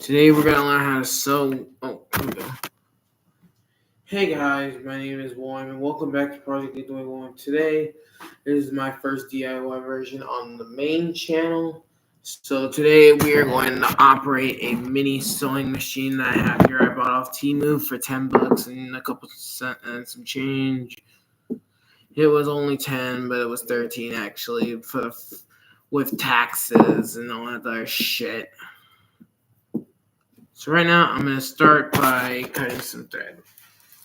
Today we're gonna learn how to sew. Oh, here we go. Hey guys, my name is William, and welcome back to Project 821. Today is my first DIY version on the main channel. So today we are going to operate a mini sewing machine that I have here. I bought off Temu for $10 and a couple cents and some change. It was only 10, but it was 13 actually with taxes and all that other shit. So right now, I'm going to start by cutting some thread.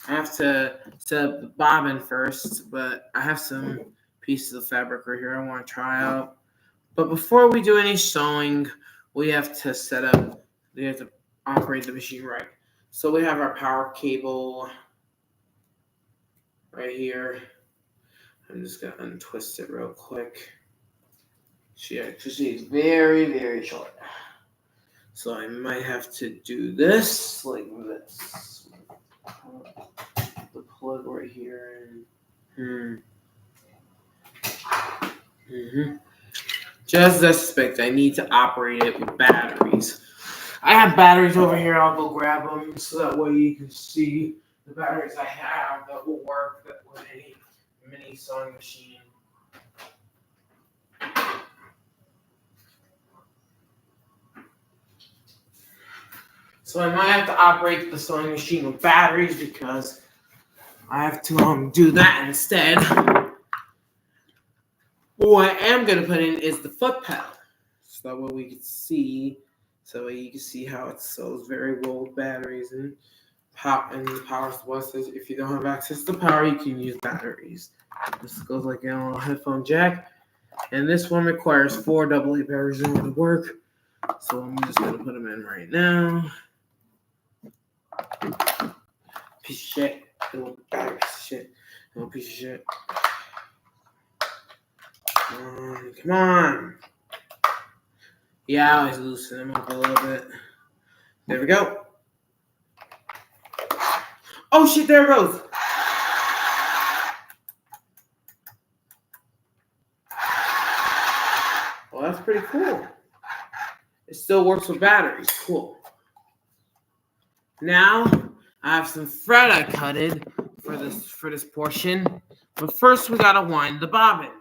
I have to set up the bobbin first, but I have some pieces of fabric right here I want to try out. But before we do any sewing, we have to operate the machine right. So we have our power cable right here. I'm just going to untwist it real quick. She's very, very short. So I might have to do this like this. The plug right here. Just as I suspect, I need to operate it with batteries. I have batteries over here. I'll go grab them so that way you can see the batteries I have that will work with any mini sewing machine. So I might have to operate the sewing machine with batteries because I have to do that instead. What I am going to put in is the foot pedal. So that way we can see, you can see how it sews very well with batteries and the power supply says if you don't have access to power, you can use batteries. This goes like a little headphone jack. And this one requires 4 AA batteries in order to work. So I'm just going to put them in right now. Piece of shit. Little battery piece of shit. Little piece of shit. Come on. Yeah, I always loosen them up a little bit. There we go. Oh shit, there it goes. Well, that's pretty cool. It still works with batteries. Cool. Now, I have some thread I cutted for this portion. But first, we gotta wind the bobbin.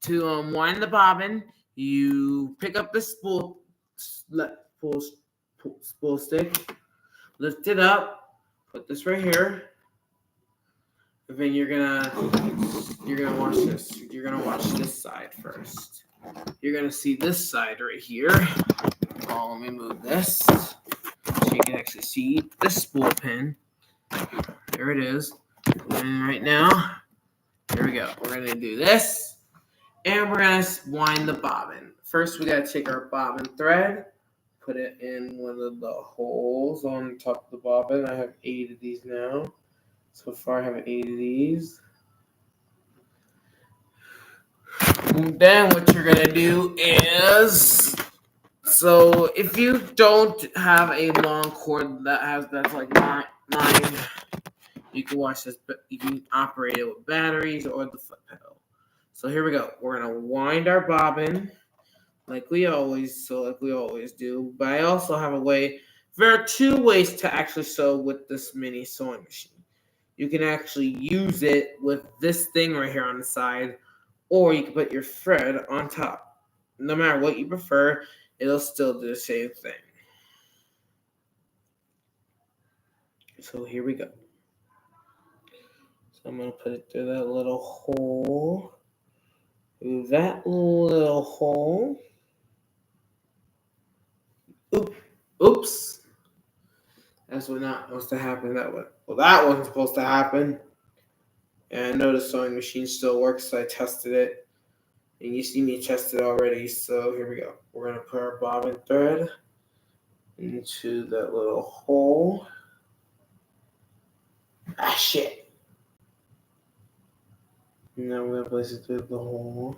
To wind the bobbin, you pick up the spool stick, lift it up, put this right here, and then you're gonna watch this. You're gonna watch this side first. You're gonna see this side right here. Oh, let me move this so you can actually see this spool pin. There it is. And right now, here we go. We're gonna do this. And we're going to wind the bobbin. First, we got to take our bobbin thread, put it in one of the holes on top of the bobbin. I have 8 of these now. So far, I have 8 of these. And then what you're going to do is, so if you don't have a long cord that's like mine, you can watch this, but you can operate it with batteries or the foot pedal. So here we go. We're going to wind our bobbin like we always do. But I also have a way. There are 2 ways to actually sew with this mini sewing machine. You can actually use it with this thing right here on the side, or you can put your thread on top. No matter what you prefer, it'll still do the same thing. So here we go. So I'm going to put it through that little hole. Through that little hole. Oops. That's what not supposed to happen. That wasn't supposed to happen. And I know the sewing machine still works, so I tested it. And you see me test it already, so here we go. We're going to put our bobbin thread into that little hole. Ah, shit. Now we're going to place it through the hole.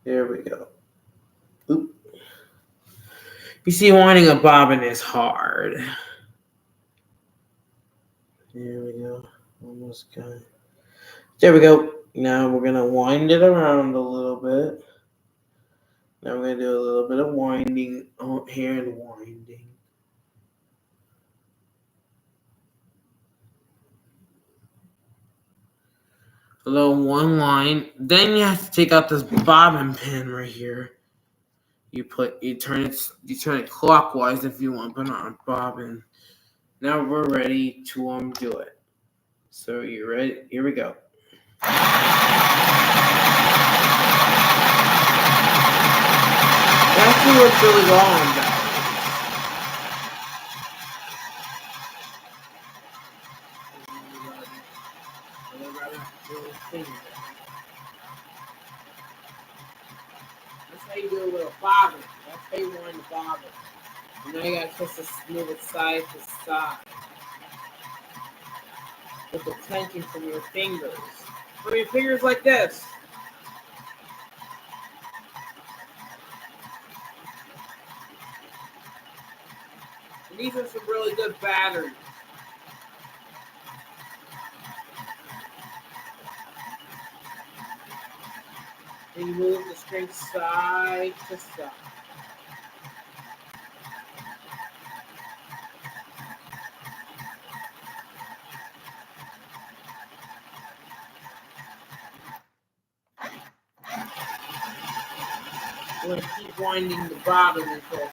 There we go. Oop. You see, winding a bobbin is hard. There we go. Almost got it. There we go. Now we're gonna wind it around a little bit. Now we're gonna do a little bit of winding here and winding. Along one line. Then you have to take out this bobbin pin right here. You turn it clockwise if you want, but not on bobbin. Now we're ready to undo it. So you ready? Here we go. It actually works really well on that. That's how you do it with a bobbin. That's how you wind the bobbin. And now you gotta twist to move it side to side. With the tension from your fingers. From your fingers like this. And these are some really good batteries. And you move the string side to side. We're going to keep winding the bobbin until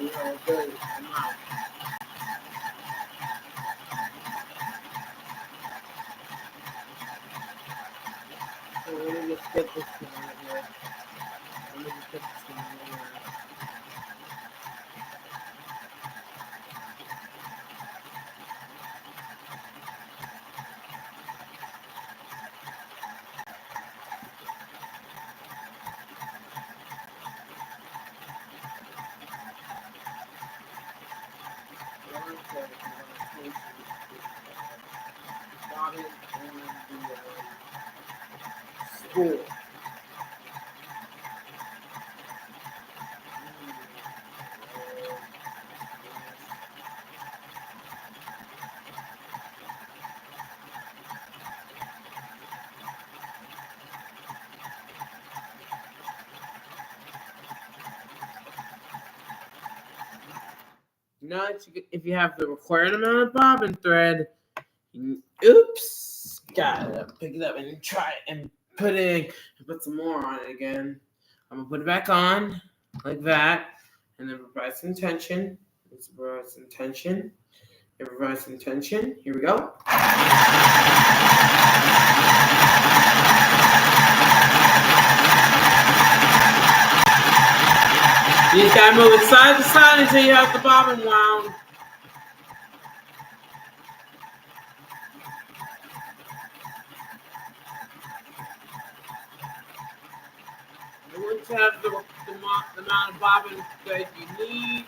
you know it goes come out. So let me just get this one right here. Let me just get this one right here. Bobbin and the spool. Now, if you have the required amount of bobbin thread, oops, gotta pick it up and try it and put some more on it again. I'm gonna put it back on like that, and then provide some tension. Let's provide some tension. And provide some tension. Here we go. You just gotta move it side to side until you have the bobbin wound. And once you have the amount of bobbin that you need,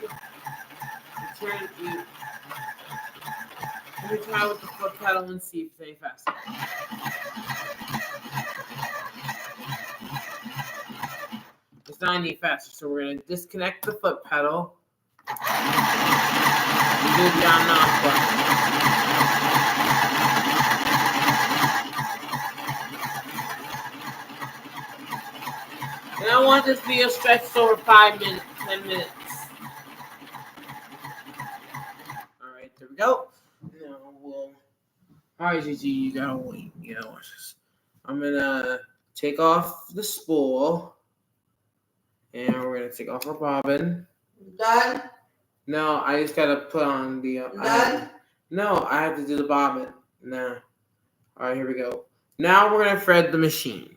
let me try with the foot pedal and see if it's any faster. It's not any faster, so we're going to disconnect the foot pedal and do the on and off button. And I want this video stretched over 5 minutes, 10 minutes. Alright, there we go. Now we'll. Alright, GG, you gotta wait. You gotta watch this. I'm gonna take off the spool. And we're gonna take off our bobbin. Done? No, I just gotta put on the. I have to do the bobbin. Nah. Alright, here we go. Now we're gonna thread the machine.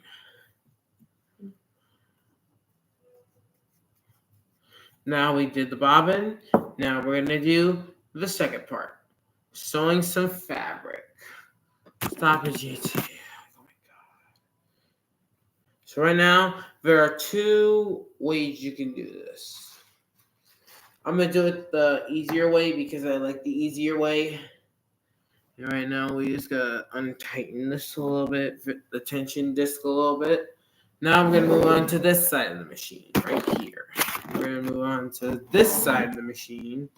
Now we did the bobbin. Now we're gonna do the second part. Sewing some fabric. Stop it, GT. Oh my god. So right now, there are 2 ways you can do this. I'm going to do it the easier way because I like the easier way. And right now, we just got to untighten this a little bit, fit the tension disc a little bit. Now I'm going to move on to this side of the machine, right here. We're going to move on to this side of the machine.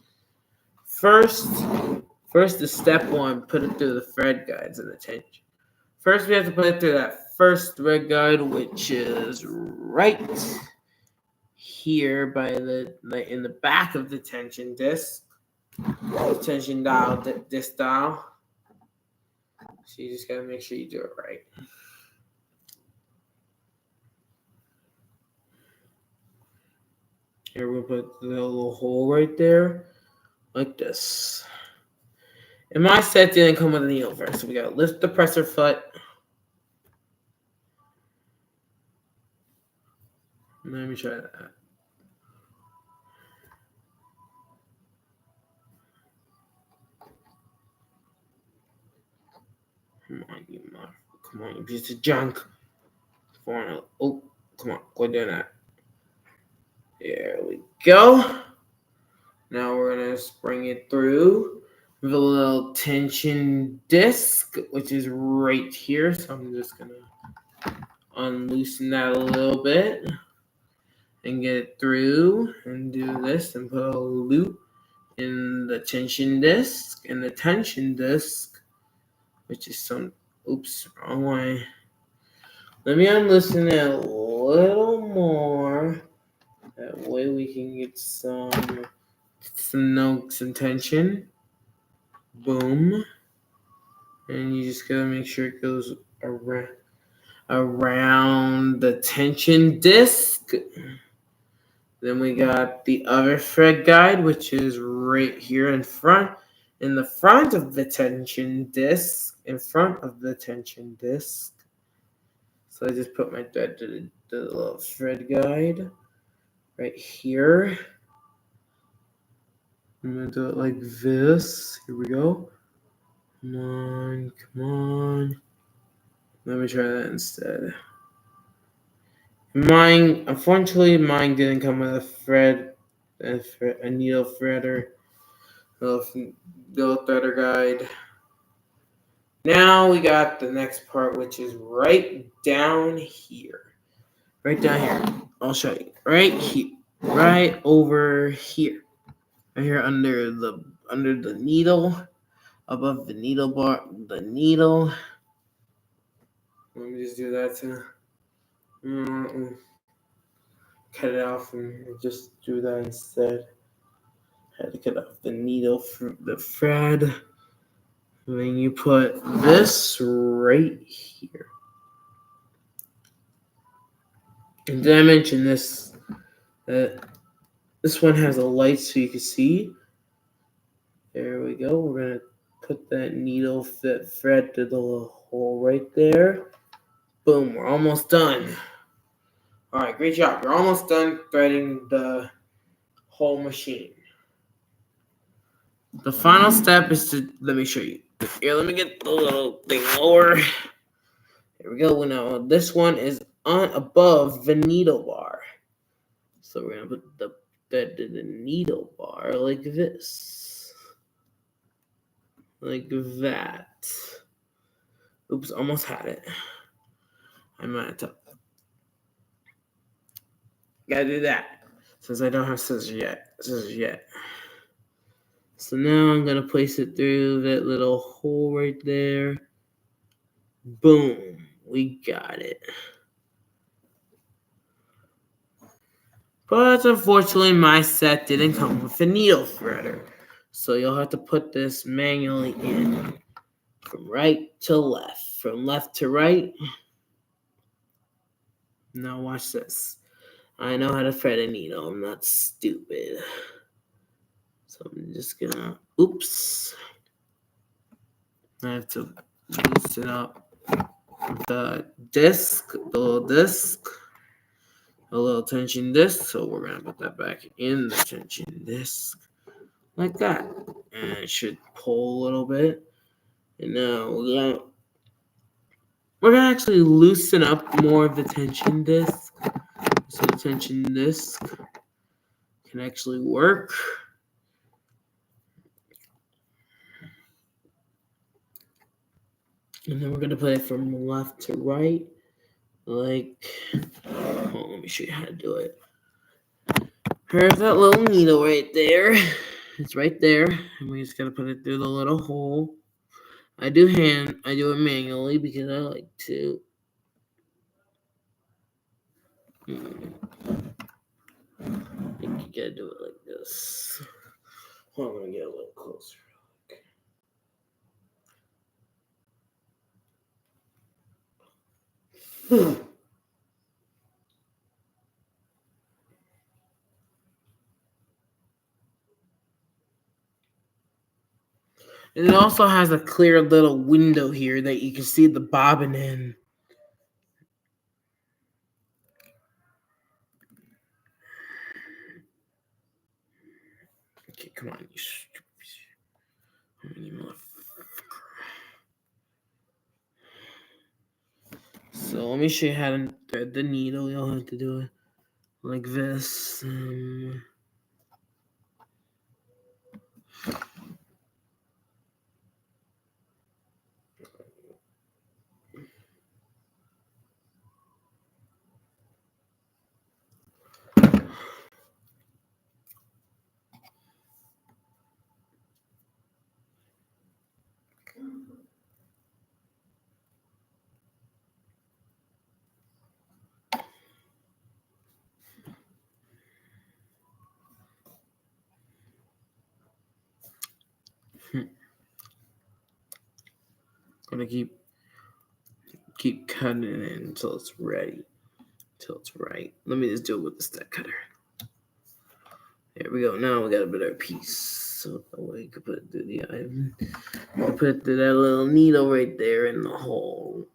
First is step 1, put it through the thread guides and the tension. First, we have to put it through that first thread guide, which is right here by in the back of the tension disc, tension dial, disc dial. So you just gotta make sure you do it right. Here we'll put the little hole right there, like this. And my set didn't come with a needle first, so we gotta lift the presser foot. Let me try that. Come on, you piece of junk. Oh, come on, go doing that. There we go. Now we're gonna bring it through with a little tension disc, which is right here. So I'm just gonna unloosen that a little bit and get it through and do this and put a loop in the tension disc. And the tension disc, which is oops, wrong way. Let me unloosen it a little more. That way we can get some tension. Boom. And you just gotta make sure it goes around the tension disc. Then we got the other thread guide, which is right here in the front of the tension disc, So I just put my thread to the little thread guide right here. I'm gonna do it like this. Here we go. Come on. Let me try that instead. Unfortunately, mine didn't come with a needle threader, little threader guide. Now we got the next part, which is right down here. I'll show you. Right here. Right over here. Right here under the needle, above the needle bar, the needle. Let me just do that to cut it off and just do that instead. Had to cut off the needle from the thread. And then you put this right here. And did I mention this? This one has a light so you can see. There we go. We're going to put that thread to the little hole right there. Boom, we're almost done. All right, great job. You're almost done threading the whole machine. The final step is let me show you. Here, let me get the little thing lower. Here we go. Now, this one is above the needle bar. So we're going to put the needle bar like this. Like that. Oops, almost had it. I might have gotta do that. Since I don't have scissors yet. So now I'm going to place it through that little hole right there. Boom. We got it. But unfortunately, my set didn't come with a needle threader. So you'll have to put this manually in from right to left. From left to right. Now watch this. I know how to thread a needle. I'm not stupid. So I'm just gonna, oops. I have to loosen up the little disc, a little tension disc. So we're gonna put that back in the tension disc like that. And it should pull a little bit. And now we're gonna actually loosen up more of the tension disc. So the tension disc can actually work. And then we're going to put it from left to right. Like, let me show you how to do it. Here's that little needle right there. It's right there. And we just got to put it through the little hole. I do it manually because I like to. I think you gotta do it like this. Hold on, I'm gonna get a little closer. And it also has a clear little window here that you can see the bobbin in. Okay, come on, you stupid. So let me show you how to thread the needle. You'll have to do it like this. Gonna keep cutting it until it's ready, until it's right. Let me just do it with the step cutter. There we go. Now we got a better piece. So that way you can put it through the iron. You put it through that little needle right there in the hole.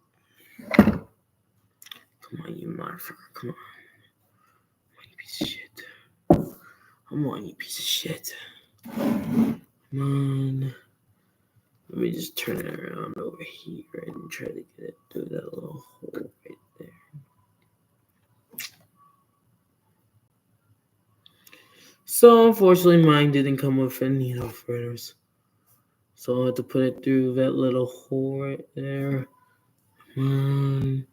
Come on, you motherfucker. Come on. You piece of shit. Come on, you piece of shit. Come on. Let me just turn it around over here and try to get it through that little hole right there. So unfortunately mine didn't come with any needle threaders. So I'll have to put it through that little hole right there. The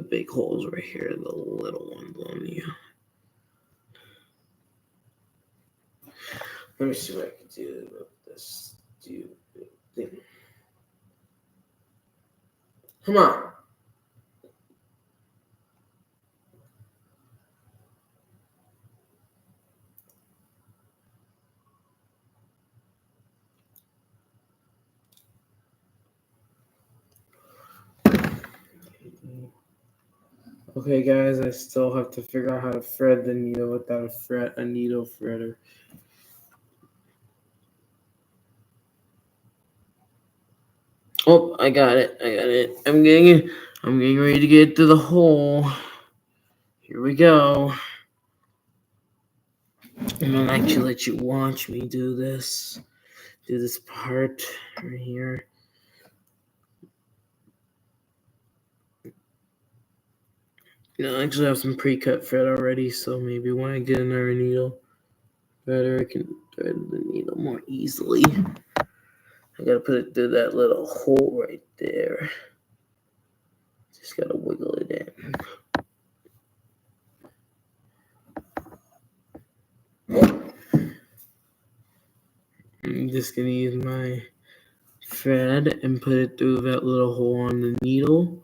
big holes right here, the little ones on the. Let me see what I can do with this stupid thing. Come on. Okay, guys, I still have to figure out how to thread the needle without a needle threader. Oh, I got it. I'm getting ready to get to the hole. Here we go. I'm gonna actually let you watch me do this part right here. I actually have some pre-cut thread already, so maybe when I get another needle threader, I can thread the needle more easily. I gotta put it through that little hole right there. Just gotta wiggle it in. I'm just gonna use my thread and put it through that little hole on the needle.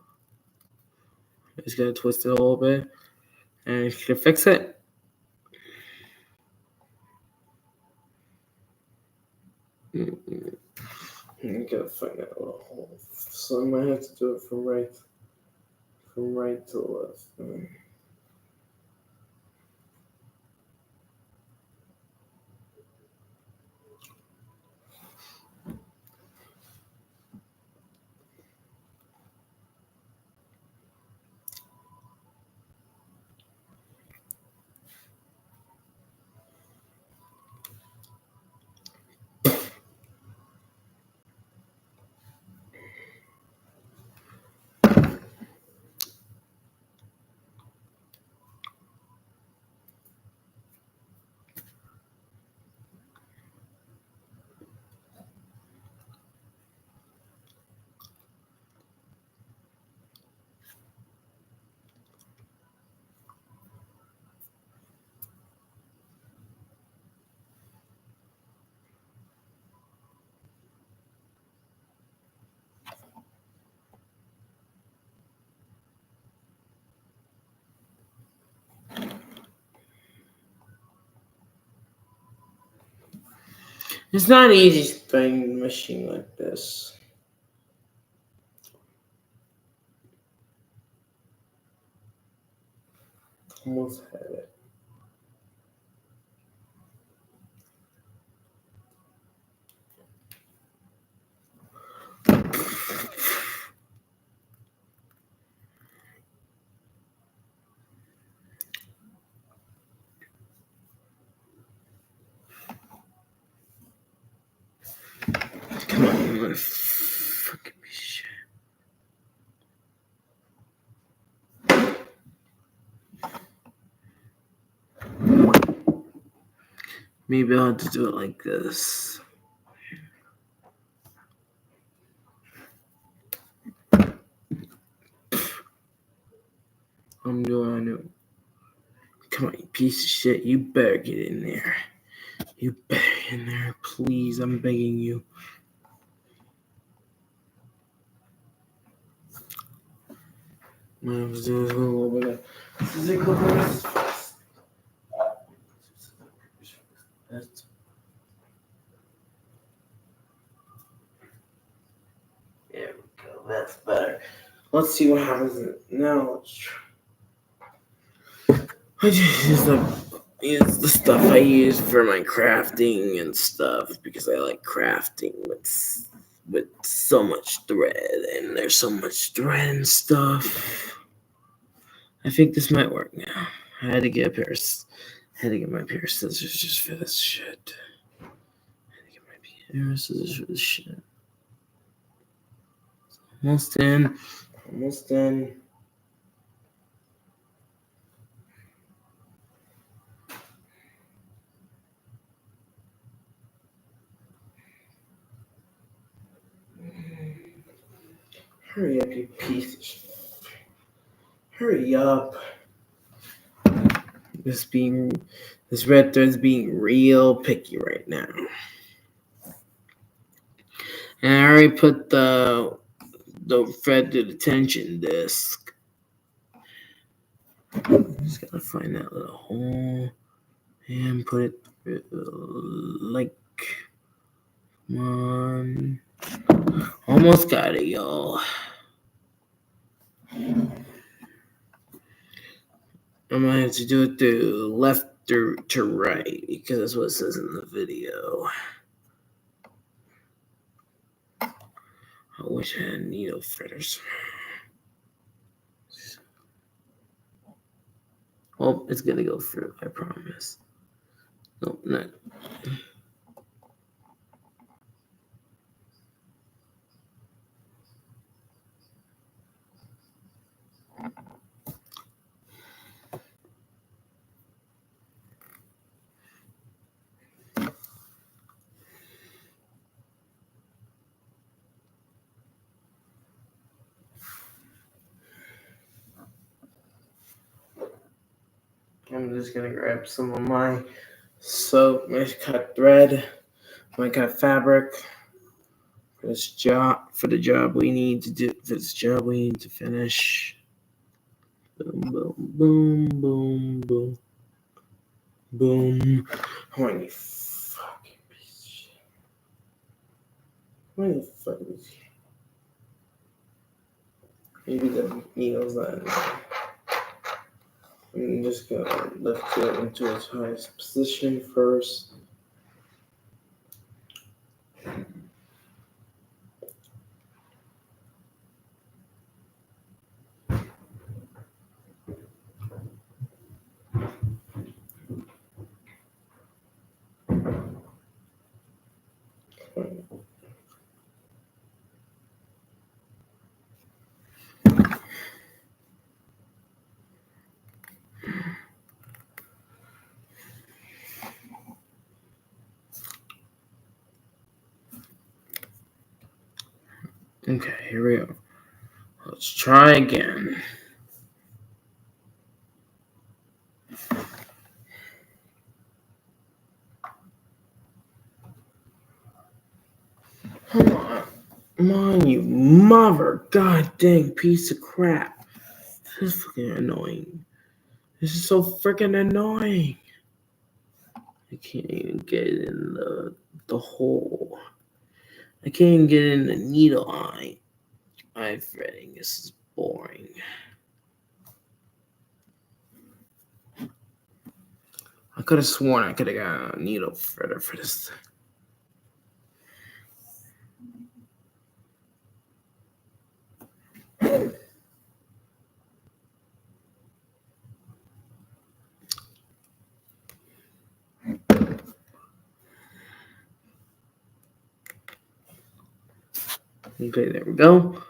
Just gotta twist it a little bit, and it should fix it. I gotta find that little hole, so I might have to do it from right to left. It's not easy spraying the machine like this. Almost had it. Come on, you motherfucking piece of shit. Maybe I'll have to do it like this. I'm doing it. Come on, you piece of shit. You better get in there. You better get in there, please. I'm begging you. I'm doing a little bit of physical practice. There we go. That's better. Let's see what happens now. Let's try. I just use the stuff I use for my crafting and stuff because I like crafting with so much thread, and there's so much thread and stuff. I think this might work now. I had to get my pair of scissors just for this shit. I had to get my pair of scissors for this shit. Almost in. Almost in. Hurry up, you piece of shit. Hurry up. This red thread's being real picky right now. And I already put the thread to the tension disc. Just gotta find that little hole and put it like, come on. Almost got it, y'all. I'm gonna have to do it to left to right because that's what it says in the video. I wish I had needle threaders. Well, it's gonna go through, I promise. Nope, not. I'm just gonna grab some of my soap, my cut thread, my cut fabric for the job we need to do, for this job we need to finish. Boom, boom, boom, boom, boom, boom. How many fucking piece of shit? How many fucking shit? Maybe the needle's not in there. I'm just gonna lift it into its highest position first. Okay, here we go. Let's try again. Come on. Come on, you mother goddamn piece of crap. This is fucking annoying. This is so freaking annoying. I can't even get it in the hole. I can't even get it in the needle eye. I'm threading. This is boring. I could have sworn I could have got a needle threader for this. Okay, there we go.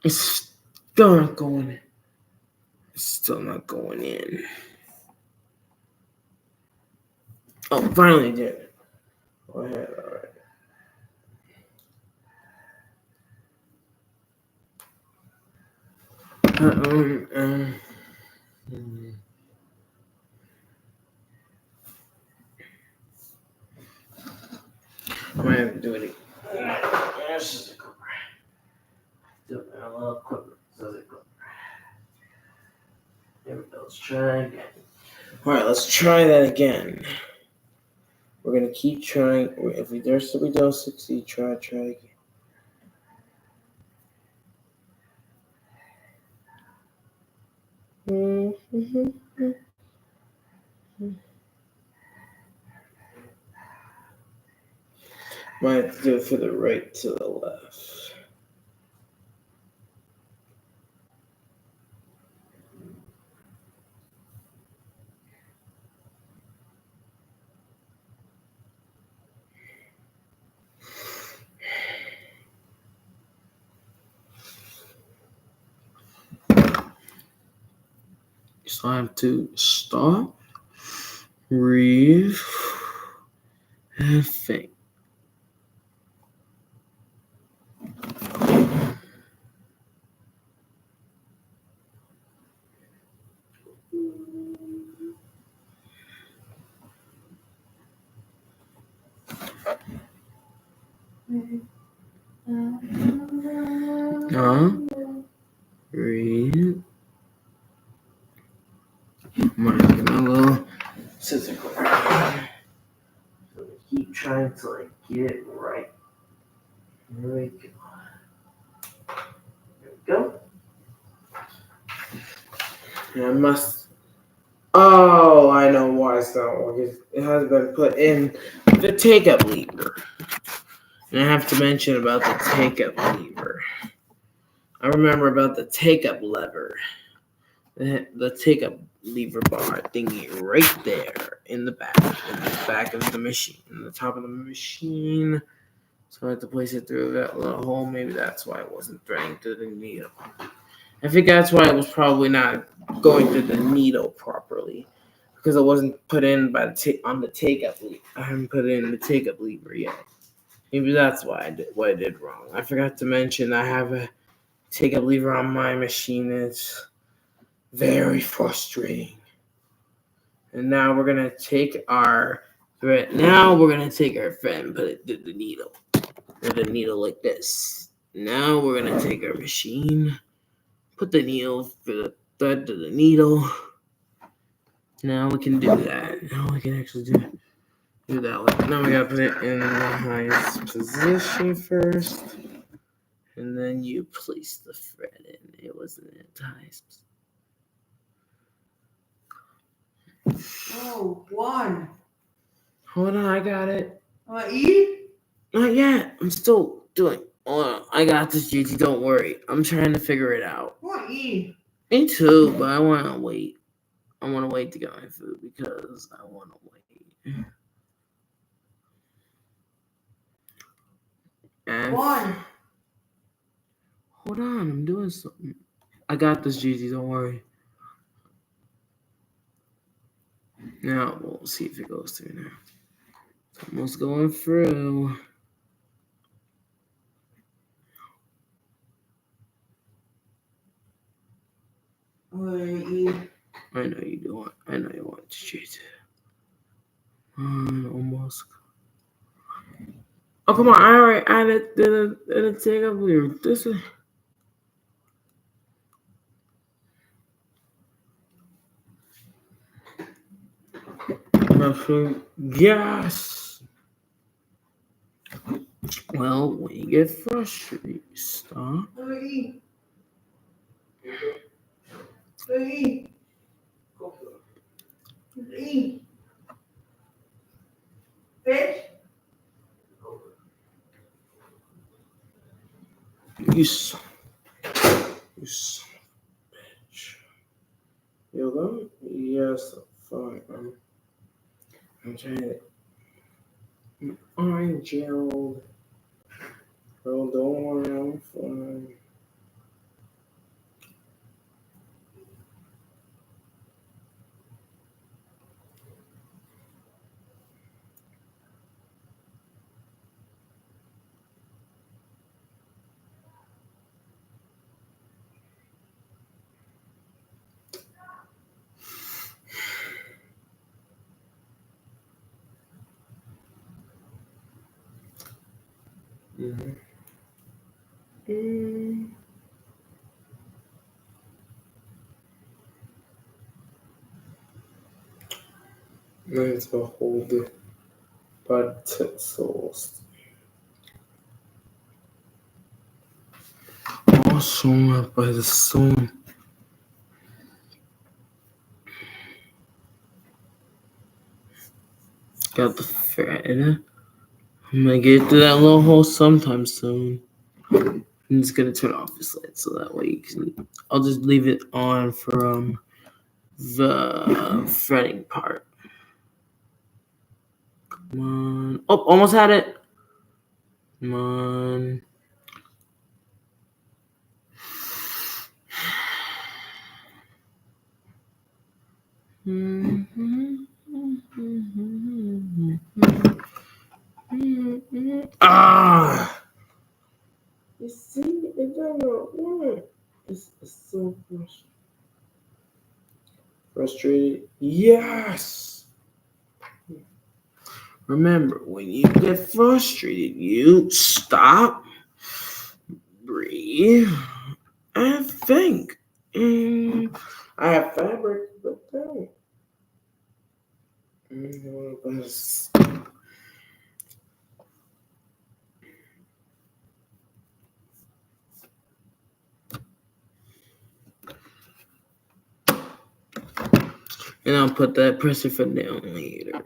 It's still not going in. It's still not going in. Oh, finally did it. Go ahead, all right. I might have to do it. There's just a clipper. Do it a little clipper. There we go. Let's try again. All right, let's try that again. We're gonna keep trying. If we don't succeed, try again. Might have to do it from the right to the left. So I have to stop, breathe, and think. Breathe. Might get a little scissor clipper. So we keep trying to get it right. There we go. There we go. And I must. Oh, I know why it's not working. It has been put in the take-up lever. And I have to mention about the take-up lever. I remember about the take-up lever. The take-up lever bar thingy right there in the back of the machine, in the top of the machine. So I had to place it through that little hole. Maybe that's why it wasn't threading through the needle. I think that's why it was probably not going through the needle properly, because it wasn't put in on the take-up lever. I haven't put in the take-up lever yet. Maybe that's why I did wrong. I forgot to mention I have a take-up lever on my machine. It's very frustrating. And now we're gonna take our thread. Now we're gonna take our thread and put it through the needle. With a needle like this. Now we're gonna take our machine, put the needle through the thread to the needle. Now we can do that. Now we can actually do that. Now we gotta put it in the highest position first, and then you place the thread in. It wasn't at the highest. Oh, one. Hold on, I got it. E? Not yet. I'm still doing. Hold on, I got this, GT. Don't worry. I'm trying to figure it out. What E? Me too, but I want to wait. I want to wait to get my food because I want to wait. And One. hold on, I'm doing something. I got this, GT. Don't worry. Now we'll see if it goes through now. It's almost going through. E. I know you do want. I know you want to cheat. Almost. Oh come on! I already added the take up here. This is. Yes. Well, when you get frustrated, you stop. E. E. E. Fish. You son of a bitch. Yoga? Yes, fine. I'm trying to. Alright, Gerald. Bro, don't worry, I'm fine. Mm-hmm. Might as well hold it. But sauce. Awesome up by the sun. Got the thread. I'm gonna get to that little hole sometime soon. I'm just gonna turn off this light so that way you can. I'll just leave it on for the threading part. Come on. Oh, almost had it. Come on. Ah! You see, it doesn't work. It's so frustrated. Yes! Remember, when you get frustrated, you stop, breathe, and think. I have fabric, but don't. And I'll put that pressure foot down later.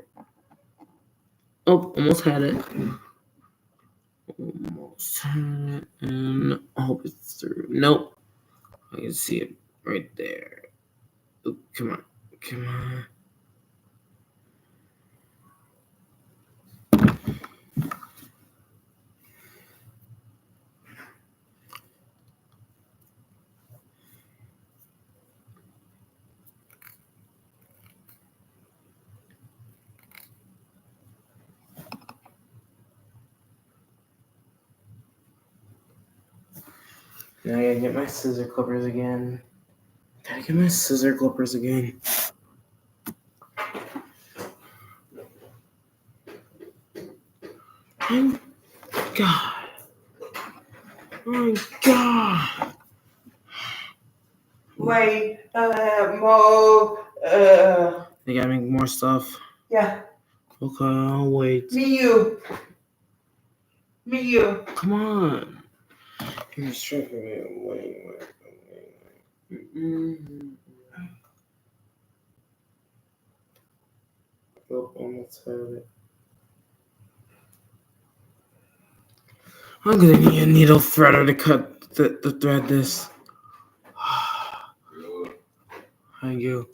Oh, almost had it. Almost had it. And I hope it's through. Nope. I can see it right there. Oh, come on. Come on. Now I gotta get my scissor clippers again. Thank God. My God. Wait. More. They gotta make more stuff. Yeah. Okay, I'll wait. Me, you. Come on. You're stripping me. Wait. Oh, almost had it. I'm gonna need a needle threader to cut the thread this. Thank you.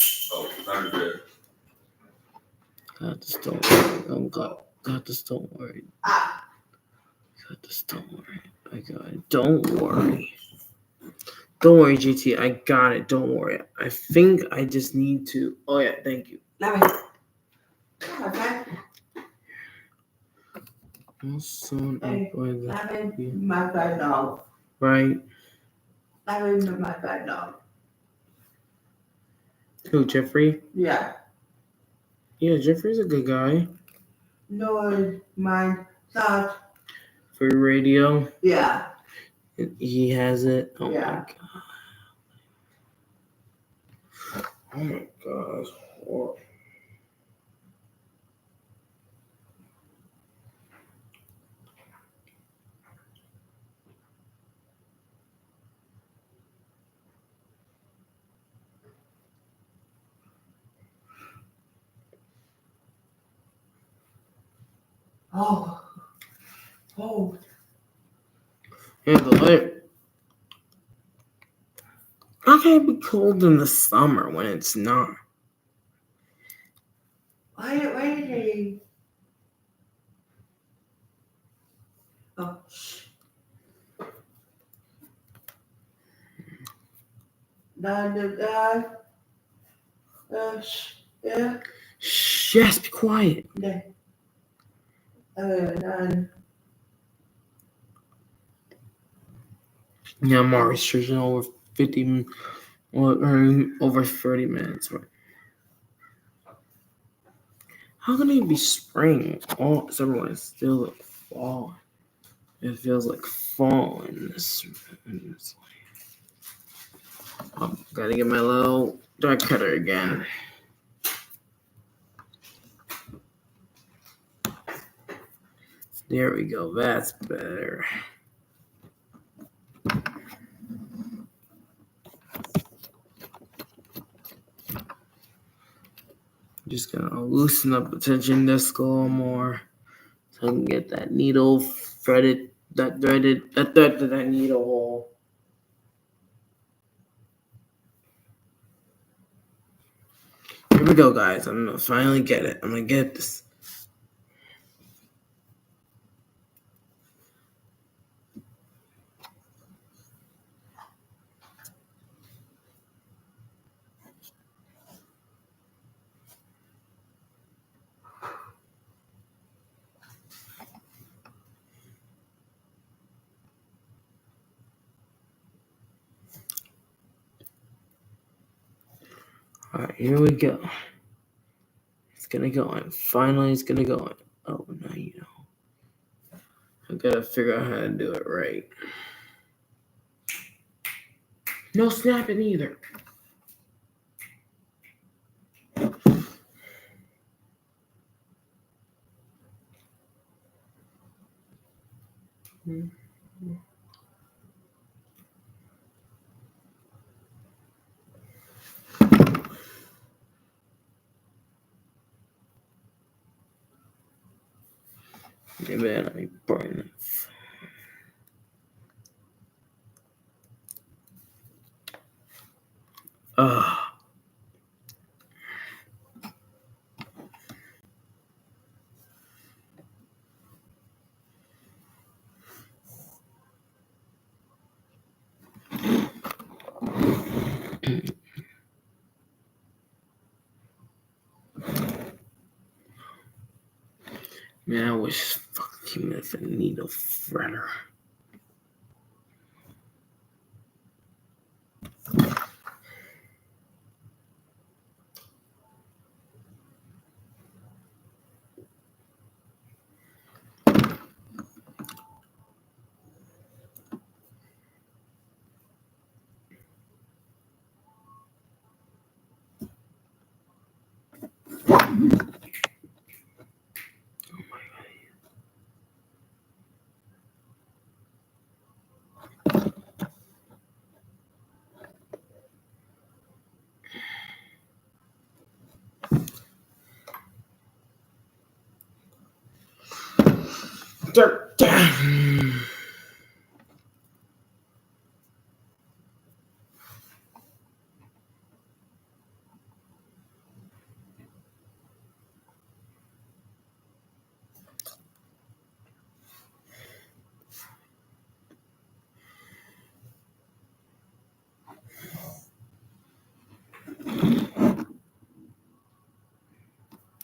God, just don't worry. Oh, God, just don't worry. God, just don't worry. I got it. Don't worry. Don't worry, GT. I got it. Don't worry. I think I just need to. Oh, yeah. Thank you. Also, Hey, my bad dog. right? My bad dog. Who, Jeffrey? Yeah. Yeah, Jeffrey's a good guy. No, mine. Not. For radio. Yeah. He has it. Oh, Yeah. my God. Oh, my gosh. Oh. Oh. Yeah, the light. How can it be cold in the summer when it's not? Wait. Oh. Yeah. Shh, yes, be quiet. Yeah, more restriction over 50 or over 30 minutes. Right? How can it be spring? Oh, everyone's still like fall. It feels like fall in this. Gotta get my little dark cutter again. There we go. That's better. Just gonna loosen up the tension disc a little more so I can get that needle threaded, that thread to that needle hole. Here we go, guys. I'm gonna finally get it. I'm gonna get this. All right, here we go. It's gonna go in. Finally, it's gonna go in. Oh, now you know. I gotta figure out how to do it right. No snapping either. Maybe let me burn it. Man, I wish fucking with a needle threader.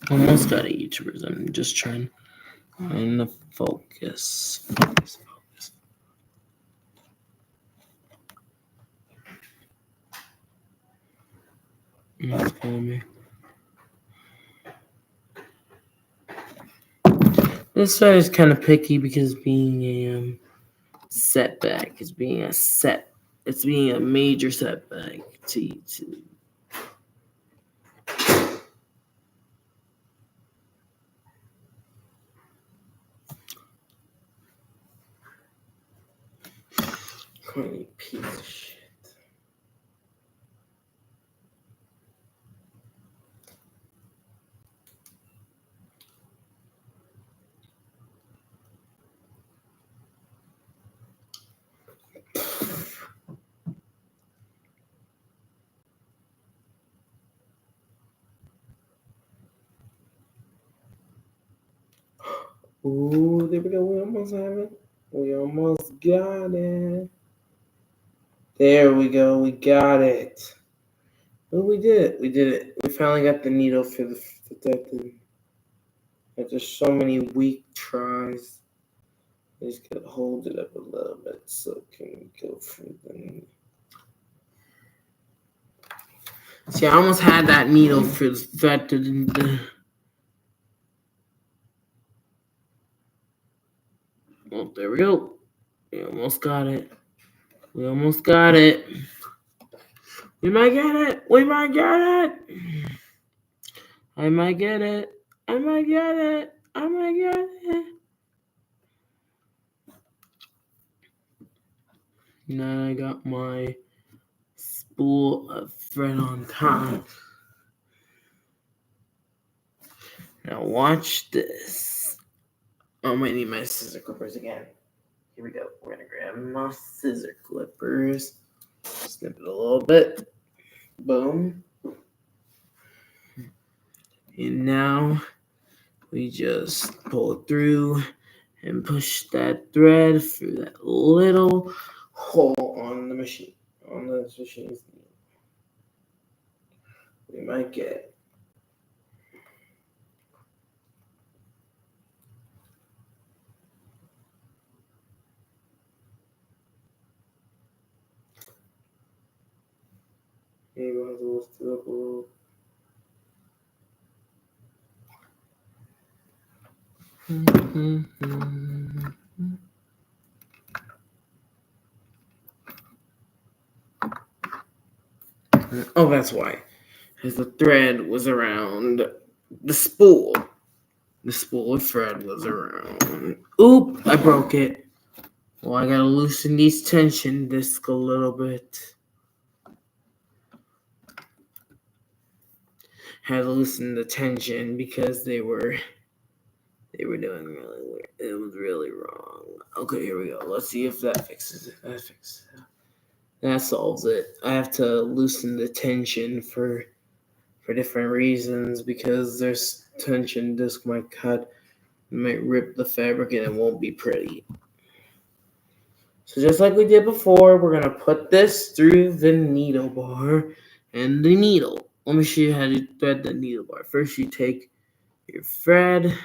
Almost got it, YouTubers. I'm just trying to find the focus. Focus. That's killing me. This side is kind of picky because being a setback is being a set. It's being a major setback to YouTube. Corny piece of shit. Ooh, there we go. We almost have it. We almost got it. There we go. We got it. Oh, we did it. We did it. We finally got the needle for the that thing. After so many weak tries, I just gotta hold it up a little bit so it can go through the. See, I almost had that needle for the. Oh, there we go. We almost got it. We almost got it. We might get it. We might get it. I might get it. I might get it. I might get it. Now I got my spool of thread on top. Now watch this. I might need my scissor clippers again. Here we go. We're gonna grab my scissor clippers. Snip it a little bit. Boom. And now we just pull it through and push that thread through that little hole on the machine. On the machine's knee. We might get it. Maybe we'll have to lift it up a little. Oh, that's why. Because the thread was around the spool. The spool of thread was around. Oop! I broke it. Well, I gotta loosen these tension discs a little bit. Had to loosen the tension because they were doing really weird. It was really wrong. Okay, here we go. Let's see if that fixes it. That fixes it. That solves it. I have to loosen the tension for different reasons because there's tension disc might cut, might rip the fabric, and it won't be pretty. So just like we did before, we're gonna put this through the needle bar and the needle. Let me show you how to thread the needle bar. First, you take your thread,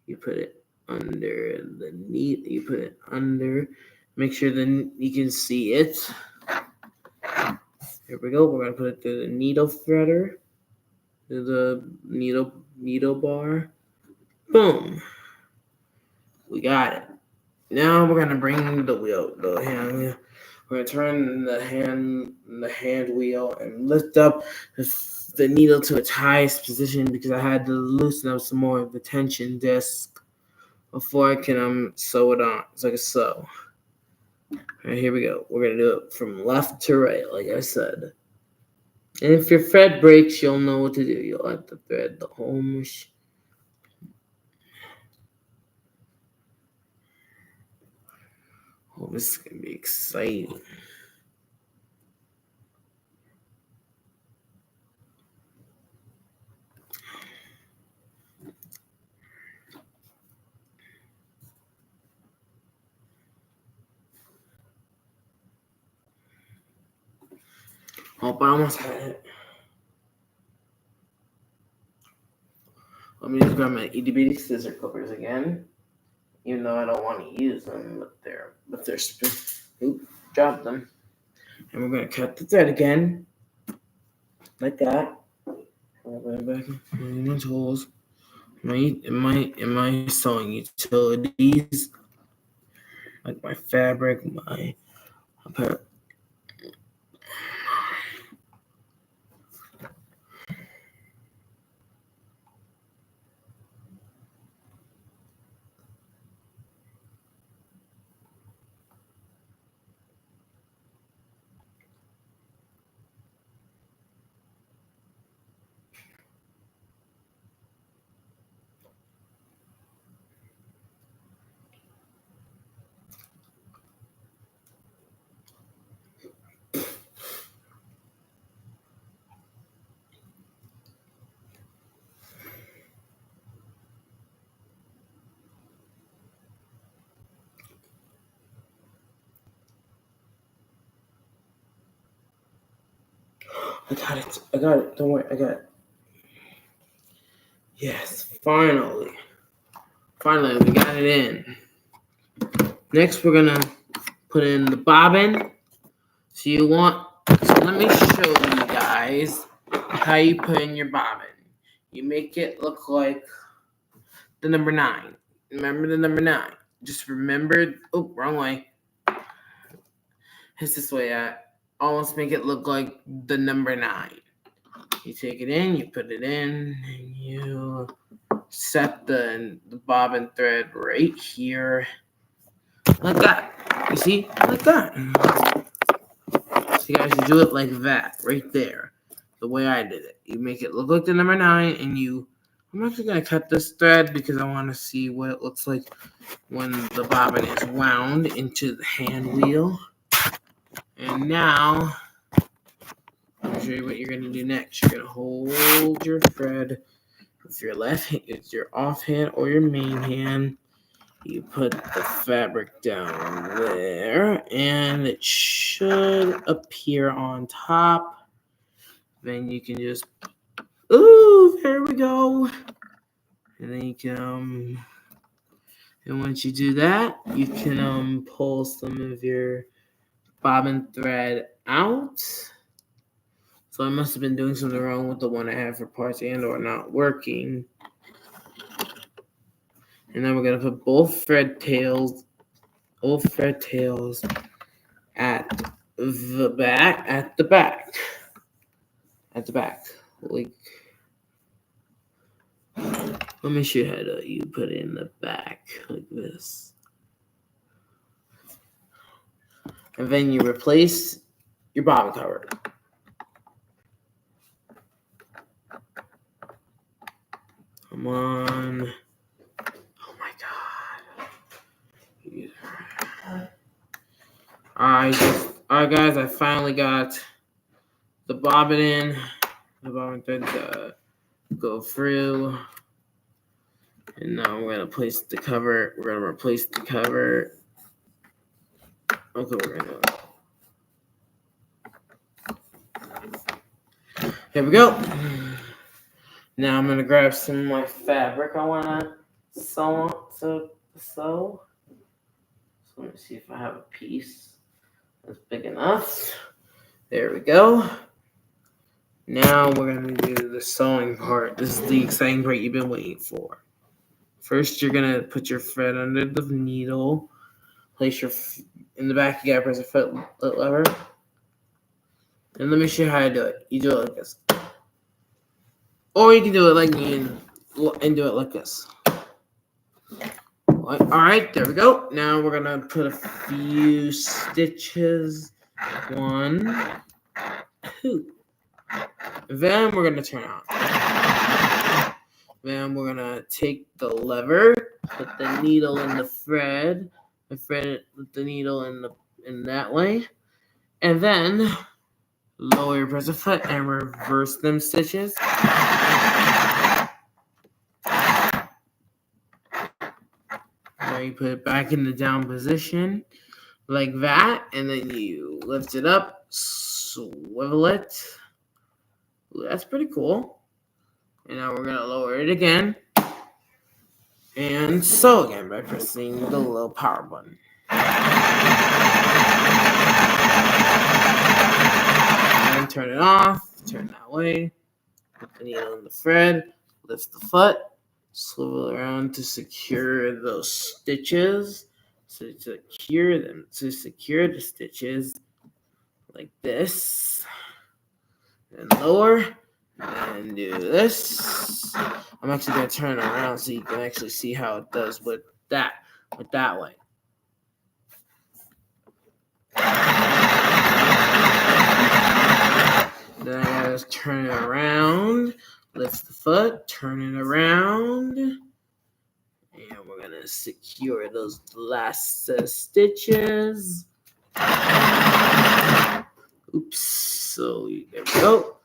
you put it under the needle. You put it under. Make sure that you can see it. Here we go. We're gonna put it through the needle threader, through the needle bar. Boom. We got it. Now we're gonna bring the hand wheel. We're gonna turn the hand wheel and lift up the needle to its highest position because I had to loosen up some more of the tension disc before I can sew it on. It's like a sew. All right, here we go. We're gonna do it from left to right, like I said. And if your thread breaks, you'll know what to do. You'll have to thread the whole machine. Oh, this is gonna be exciting. Oh, I almost had it. Let me just grab my itty bitty scissor clippers again. Even though I don't want to use them, but they're oop, dropped them. And we're gonna cut the thread again, like that. Right back in my tools, my sewing utilities, like my fabric, my apparel. I got it. I got it. Don't worry. I got it. Yes, finally. Finally, we got it in. Next, we're going to put in the bobbin. So let me show you guys how you put in your bobbin. You make it look like the number 9. Remember the number 9. Just remember, wrong way. It's this way. I almost make it look like the number 9. You take it in, you put it in, and you set the bobbin thread right here. Like that. You see? Like that. So you guys do it like that, right there. The way I did it. You make it look like the number 9, and I'm actually going to cut this thread because I want to see what it looks like when the bobbin is wound into the hand wheel. And now, I'll show you what you're going to do next. You're going to hold your thread with your left hand, it's your off hand or your main hand. You put the fabric down there, and it should appear on top. Then you can just, there we go. And then you can, and once you do that, you can pull some of your bobbin thread out. So I must have been doing something wrong with the one I have for parts and or not working. And then we're going to put both thread tails at the back. Like, let me show you how you put it in the back like this. And then you replace your bobbin cover. Come on. Oh my God. Alright guys, I finally got the bobbin in. The bobbin thread to go through. And now we're going to place the cover. We're going to replace the cover. Okay, we're going to. Here we go. Now I'm going to grab some of my fabric I want to sew. So let me see if I have a piece that's big enough. There we go. Now we're going to do the sewing part. This is the exciting part you've been waiting for. First, you're going to put your thread under the needle. Place in the back, you got to press the foot lever. And let me show you how to do it. You do it like this. Or you can do it like me and do it like this. All right, there we go. Now we're going to put a few stitches. 1, 2. Then we're going to turn on. Then we're going to take the lever, put the needle in the thread, put the needle in that way, and then lower your press of foot and reverse them stitches. Now you put it back in the down position like that, and then you lift it up, swivel it. Ooh, that's pretty cool. And now we're going to lower it again and sew again by pressing the little power button. And then turn it off, turn that way, put the needle in the thread, lift the foot, swivel around to secure those stitches. So to secure the stitches like this, and lower, and do this. I'm actually going to turn it around so you can actually see how it does with that way. Then I gotta turn it around, lift the foot, turn it around, and we're gonna secure those last set of stitches. Oops, so there we go.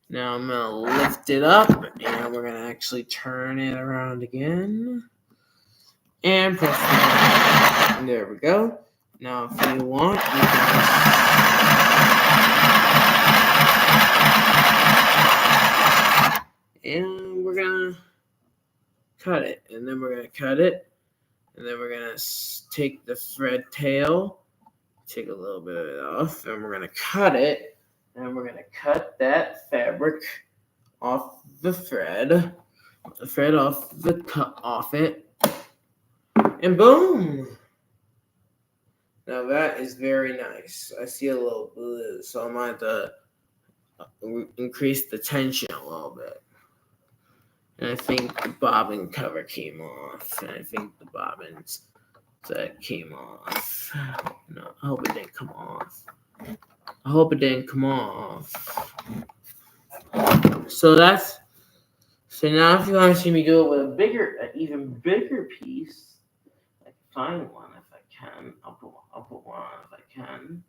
Now I'm gonna lift it up, and we're gonna actually turn it around again, and press it. And there we go. Now, if you want, you can cut it, and then we're gonna cut it, and then we're gonna take the thread tail, take a little bit of it off, and we're gonna cut it, and we're gonna cut that fabric off the thread off it, and boom. Now that is very nice. I see a little blue, so I might have to increase the tension a little bit. And I think the bobbin cover came off. And I think the bobbins that came off. No, I hope it didn't come off. So now if you want to see me do it with an even bigger piece, I can find one if I can. I'll put one on if I can.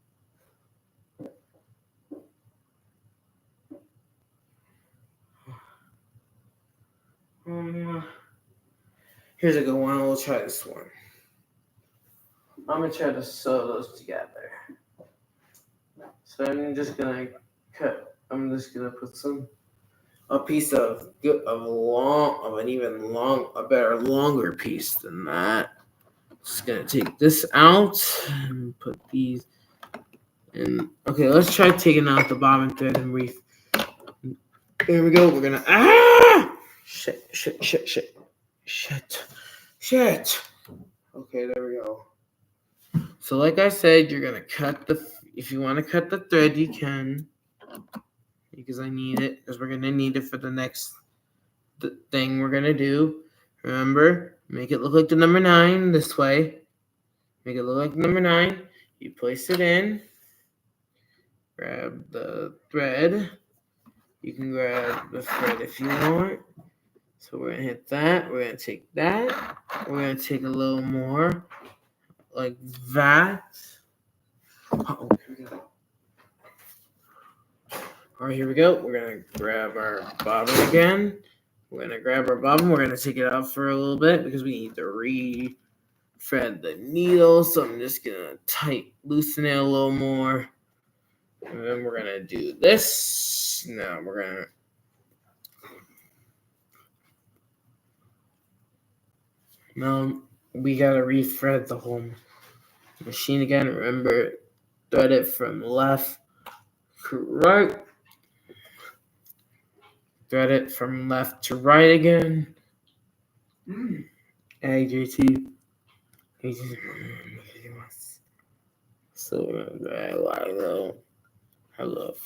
Here's a good one. We'll try this one. I'm gonna try to sew those together. So I'm just gonna put a piece of a better longer piece than that. Just gonna take this out and put these in. Okay, let's try taking out the bobbin thread and reef. There we go. We're gonna shit. Okay, there we go. So like I said, you're gonna if you want to cut the thread, you can, because I need it, because we're gonna need it for the next thing we're gonna do. Remember, make it look like the number 9 this way. Make it look like number 9. You place it in, grab the thread. You can grab the thread if you want. So we're gonna hit that. We're gonna take that. We're gonna take a little more, like that. Oh, here we go. All right, here we go. We're gonna grab our bobbin again. We're gonna take it out for a little bit because we need to re-thread the needle. So I'm just gonna loosen it a little more, and then we're gonna do this. Now we gotta re-thread the whole machine again. Remember, thread it from left to right. Thread it from left to right again. Hey, JT. So, hello.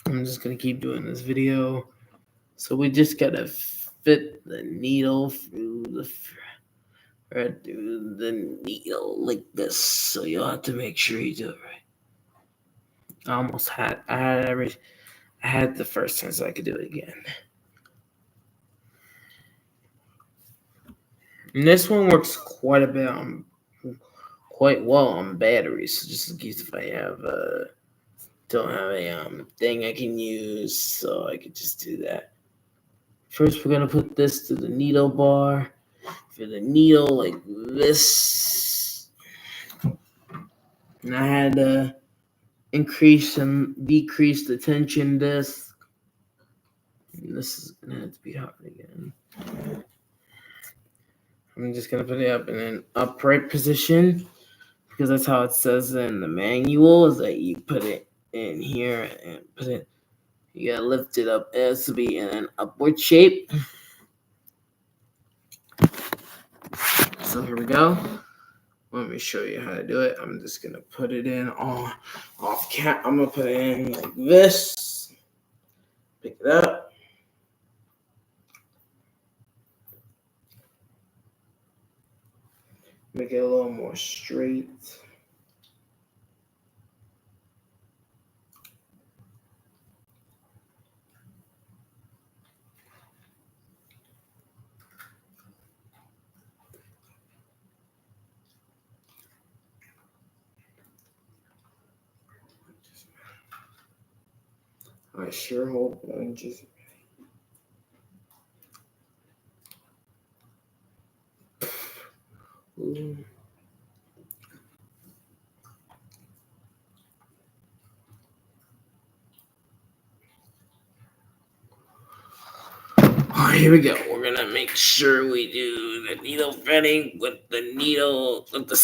I'm just gonna keep doing this video. So we just gotta fit the needle through the needle like this. So you'll have to make sure you do it right. I had the first time, so I could do it again. And this one works quite well on batteries. So just in case if I don't have a thing I can use, so I could just do that. First, we're gonna put this to the needle bar. For the needle, like this. And I had to increase and decrease the tension disc. And this is gonna have to be hot again. I'm just gonna put it up in an upright position because that's how it says in the manual, is that you put it in here and you gotta lift it up. It has to be in an upward shape. So here we go. Let me show you how to do it. I'm just gonna put it in I'm gonna put it in like this. Pick it up. Make it a little more straight. I sure hope I'm just. Ooh. here we go. We're gonna make sure we do the needle threading with the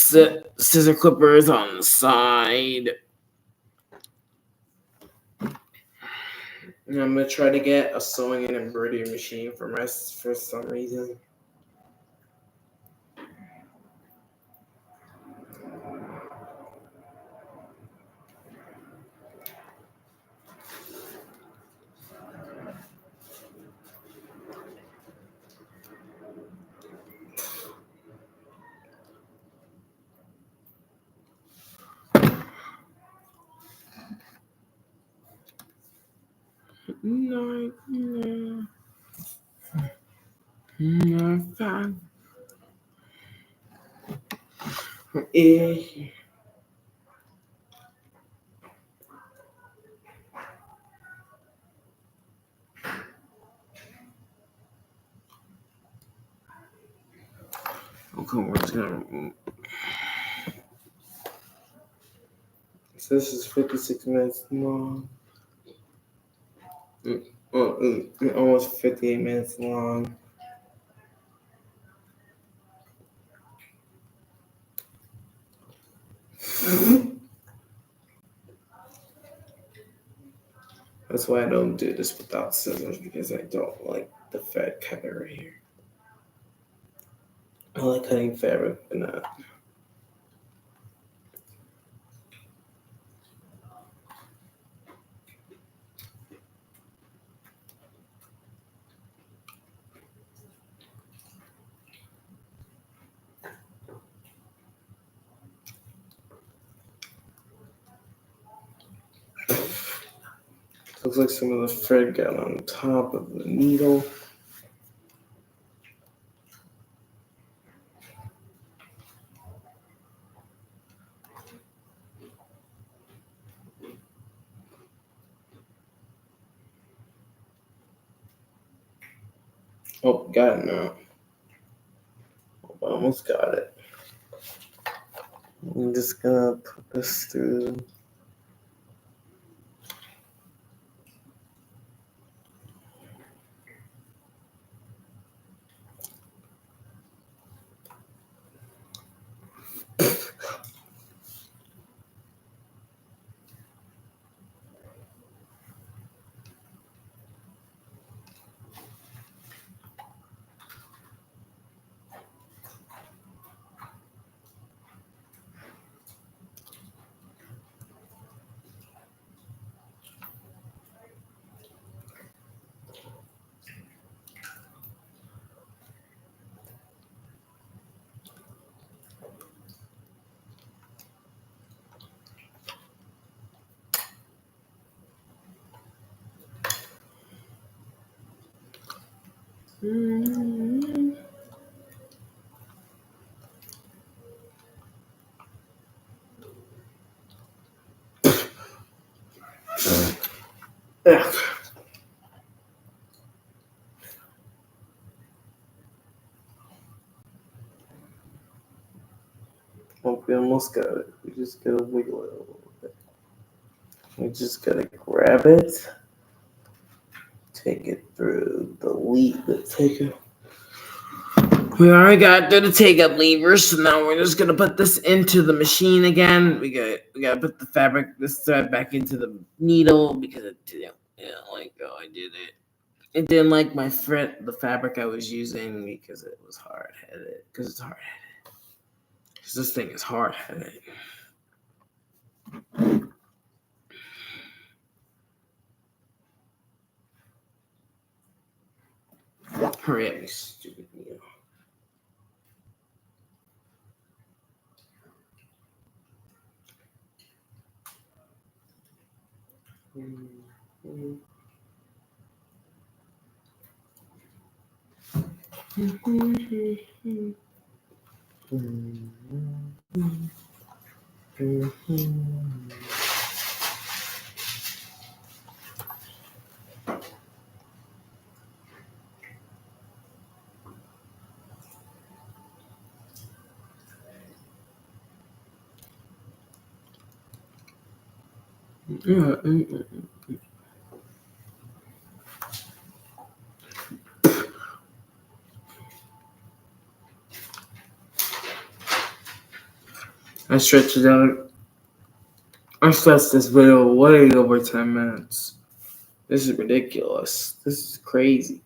scissor clippers on the side. And I'm gonna try to get a sewing and embroidery machine for some reason. No. Okay, we're just gonna. So this is 56 minutes long. Almost 58 minutes long. That's why I don't do this without scissors, because I don't like the thread cutter right here. I like cutting fabric, but not. Looks like some of the thread got on top of the needle. Oh, got it now. Almost got it. I'm just gonna put this through. Ugh. Oh, we almost got it. We just gotta wiggle it a little bit. We just gotta grab it, take it through the lead, take it. We already got through the take-up levers, so now we're just gonna put this into the machine again. We gotta put the fabric, this thread, back into the needle because it didn't like how I did it. It didn't like the fabric I was using because it was hard-headed. Because it's hard-headed. Because this thing is hard-headed. Hurry up, you stupid needle. I stretched it out. I stretched this video way over 10 minutes. This is ridiculous. This is crazy.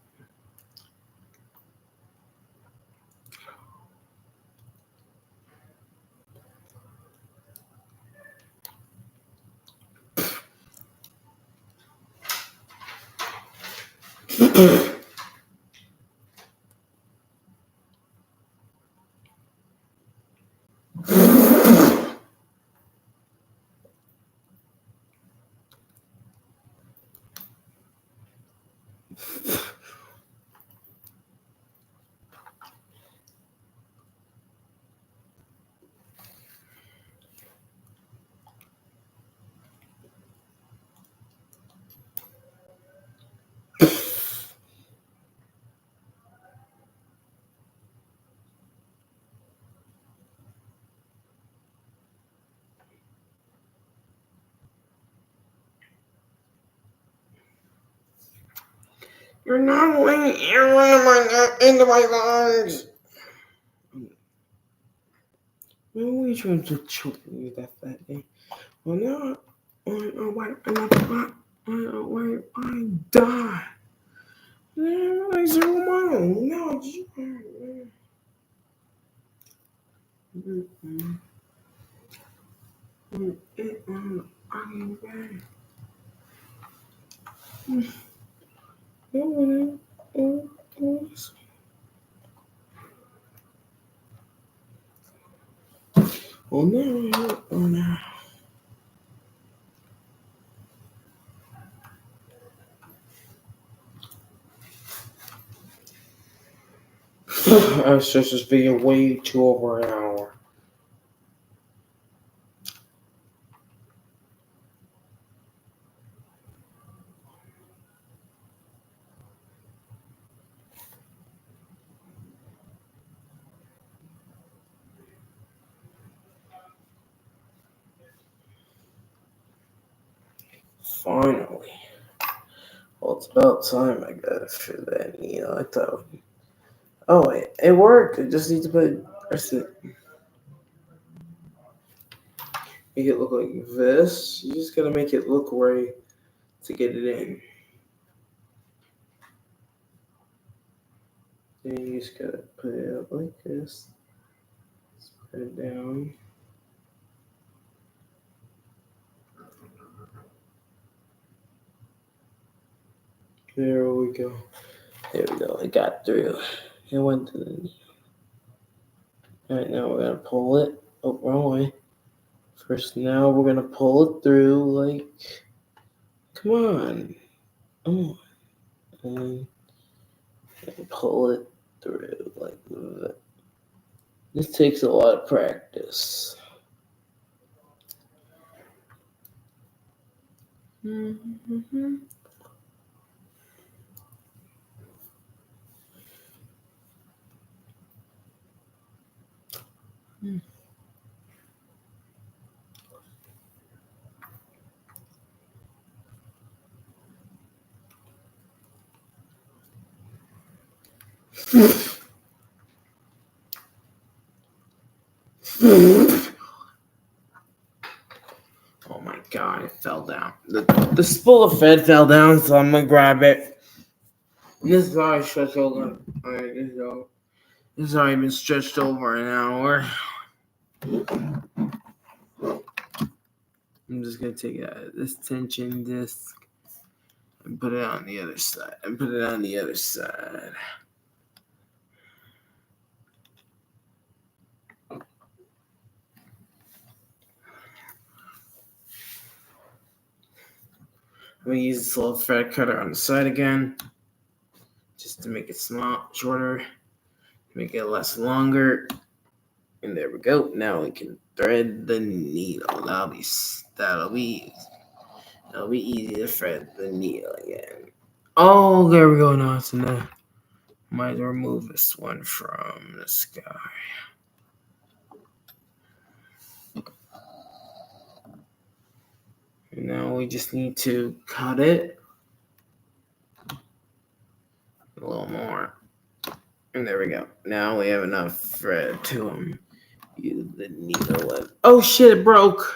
You're not letting air into my lungs. Maybe we trying to choke me that day. Well, now, why I die? I said, no, oh no. I stretched this video way too over an hour. Finally. Well, it's about time, I guess, for that needle. I thought. Oh, it worked. I just need to press it. Make it look like this. You just gotta make it look right to get it in. Then you just gotta put it up like this. Let's put it down. There we go. There we go. It got through. It went to the needle. Alright, now we're gonna pull it. Oh, wrong way. First, now we're gonna pull it through like. Come on. Oh. And pull it through like that. This takes a lot of practice. Mm-hmm. Oh my god, it fell down. The spool of Fed fell down, so I'm gonna grab it. This is already stretched over. Alright, this has already been stretched over an hour. I'm just gonna take this tension disc and put it on the other side. I'm gonna use this little thread cutter on the side again, just to make it shorter, make it less longer. And there we go. Now we can thread the needle. That'll be easy to thread the needle again. Oh, there we go. Now it's in there. Might remove this one from this guy. And now we just need to cut it a little more. And there we go. Now we have enough thread to use the needle. Oh shit! It broke.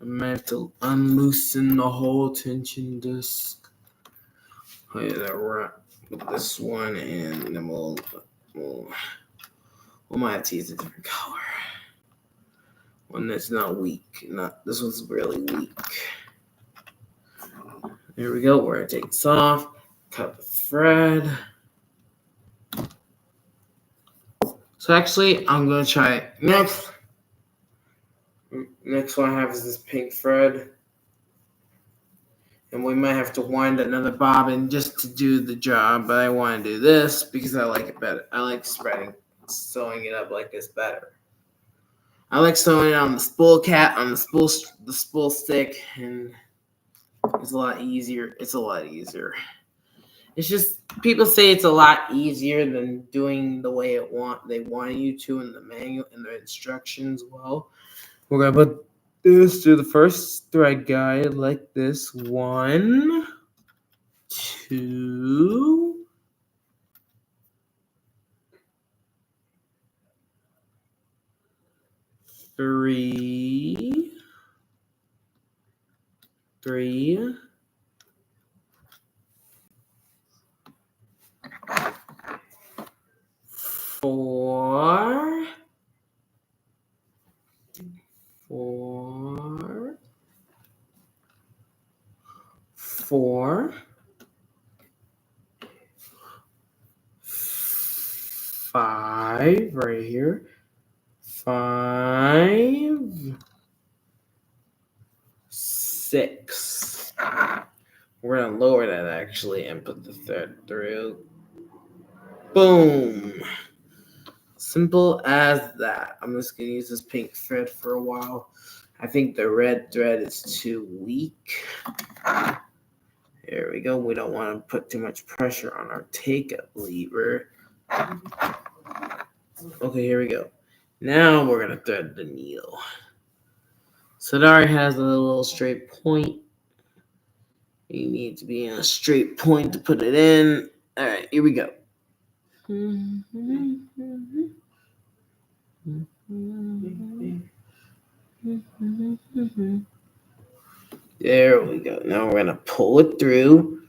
I meant to unloosen the whole tension disc. Oh yeah, that right. With this one, and then we might have to use a different color. One that's not weak. Not this one's really weak. There we go. We're gonna take this off. Cut the thread. So actually, I'm gonna try it next. Next one I have is this pink thread. And we might have to wind another bobbin just to do the job, but I want to do this because I like it better. I like sewing it up like this better. I like sewing it on the spool cap, on the spool stick, and it's a lot easier. It's a lot easier. It's just people say it's a lot easier than doing the way they want you to in the manual and the instructions. Well, we're gonna put this through the first thread guide like this. 1, 2, 3, 4, 5 right here. 5, 6. We're gonna lower that actually and put the thread through. Boom. Simple as that. I'm just gonna use this pink thread for a while. I think the red thread is too weak. There we go. We don't want to put too much pressure on our take-up lever. Okay, here we go. Now we're gonna thread the needle. So it already has a little straight point. You need to be in a straight point to put it in. All right, here we go. There we go. Now we're gonna pull it through.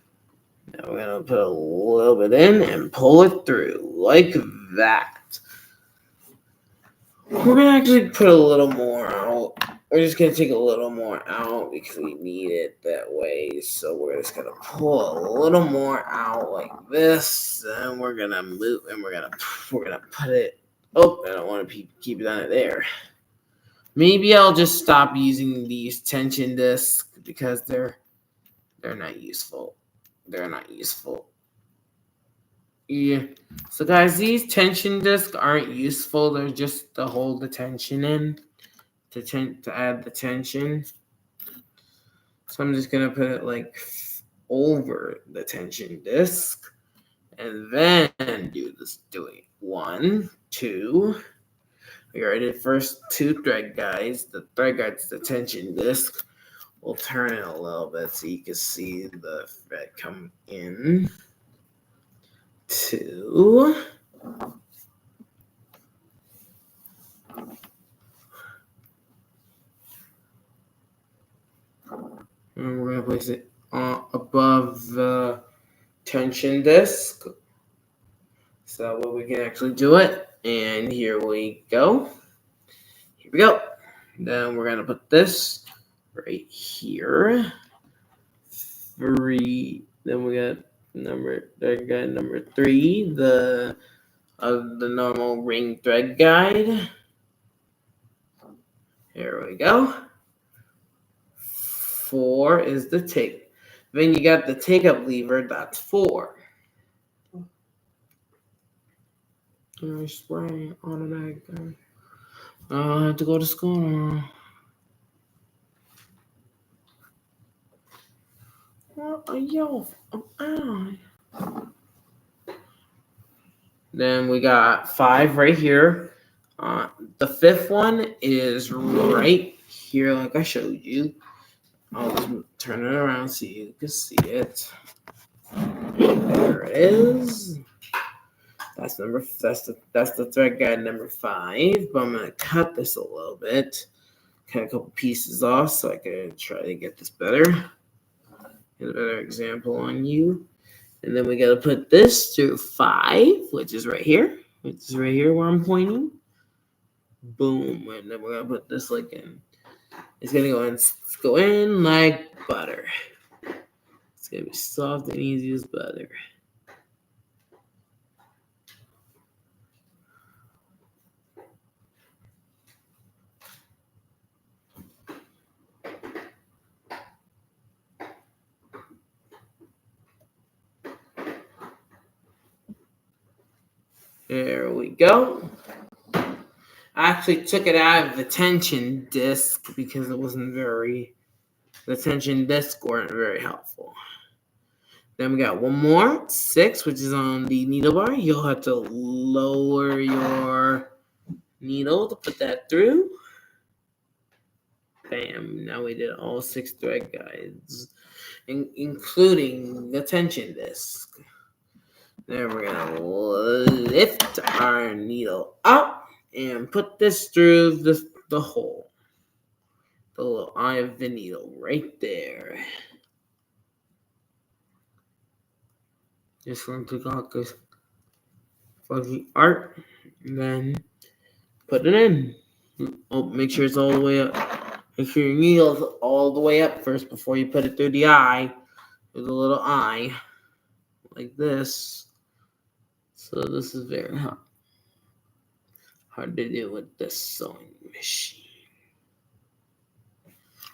Now we're gonna put a little bit in and pull it through like that. We're gonna actually put a little more out. We're just gonna take a little more out because we need it that way. So we're just gonna pull a little more out like this, and we're gonna move, and we're gonna put it. Oh, I don't want to keep it on it there. Maybe I'll just stop using these tension discs because they're not useful. They're not useful. Yeah. So guys, these tension discs aren't useful. They're just to hold the tension in, to add the tension. So I'm just gonna put it like over the tension disc, and then do it. 1, 2. We already did first 2 thread guides. The thread guide's the tension disc. We'll turn it a little bit so you can see the thread come in. 2. And we're going to place it above the tension disc so that way we can actually do it. And here we go. Here we go. Then we're going to put this right here. 3. Then we got number 3, the normal ring thread guide. Here we go. 4 is the take. Then you got the take-up lever. That's 4. I spray automatic. I have to go to school now. Then we got 5 right here. The 5th one is right here, like I showed you. I'll just turn it around so you can see it. There it is. That's the thread guide number 5. But I'm gonna cut this a little bit, cut a couple pieces off so I can try to get this better, get a better example on you. And then we gotta put this through 5, which is right here where I'm pointing. Boom, and then we're gonna put this like in. It's gonna go in like butter. It's gonna be soft and easy as butter. There we go. I actually took it out of the tension disc because the tension disc weren't very helpful. Then we got one more, 6, which is on the needle bar. You'll have to lower your needle to put that through. Bam, now we did all 6 thread guides, including the tension disc. Then we're gonna lift our needle up and put this through the hole, the little eye of the needle right there. Just going to take out this fuzzy art and then put it in. Oh, make sure it's all the way up. Make sure your needle's all the way up first before you put it through the eye. There's a little eye like this. So this is very hard to do with this sewing machine.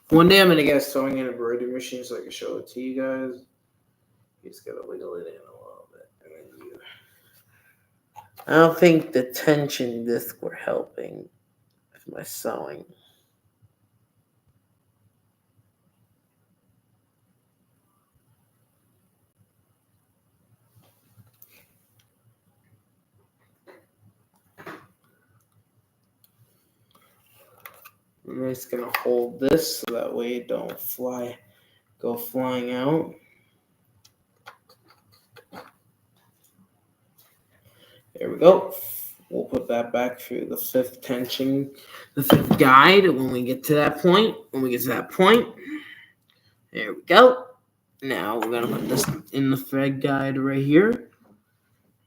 One day I'm gonna get a sewing and embroidery machine so I can show it to you guys. You just gotta wiggle it in a little bit, and then you. I don't think the tension disc were helping with my sewing. I'm just gonna hold this so that way it don't go flying out. There we go. We'll put that back through the 5th tension, the 5th guide when we get to that point. There we go. Now we're gonna put this in the thread guide right here.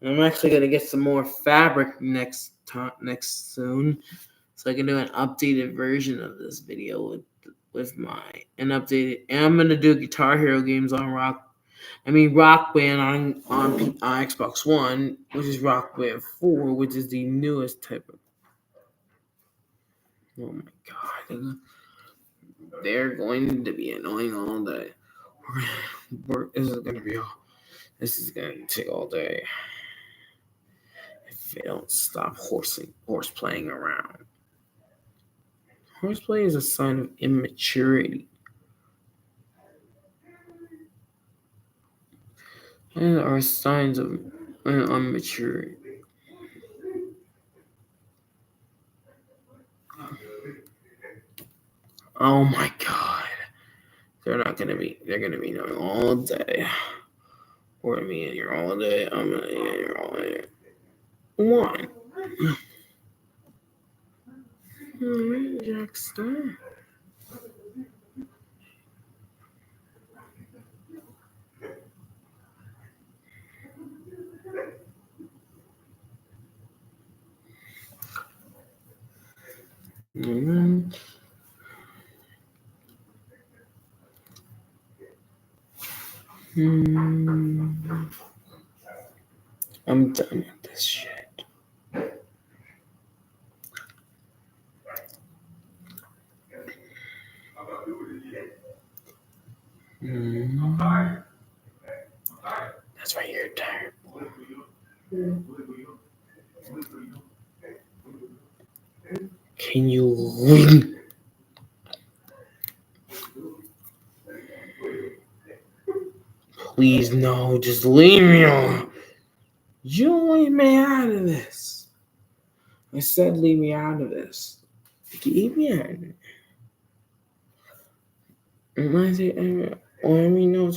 I'm actually gonna get some more fabric next soon, so I can do an updated version of this video with an updated. And I'm gonna do Guitar Hero games on Rock Band on Xbox One, which is Rock Band 4, which is the newest type of. Oh my god, they're going to be annoying all day. This is gonna take all day if they don't stop horseplaying around. Horseplay is a sign of immaturity. And are signs of immaturity. Oh my god. They're gonna be knowing all day. We're gonna be in here all day. I'm gonna be in here all day. One. Jackson. I'm done with this shit. That's why you're tired. Can you leave? Please, no, just leave me alone. You leave me out of this. I said leave me out of this. Keep me out of it. And I say, let me know.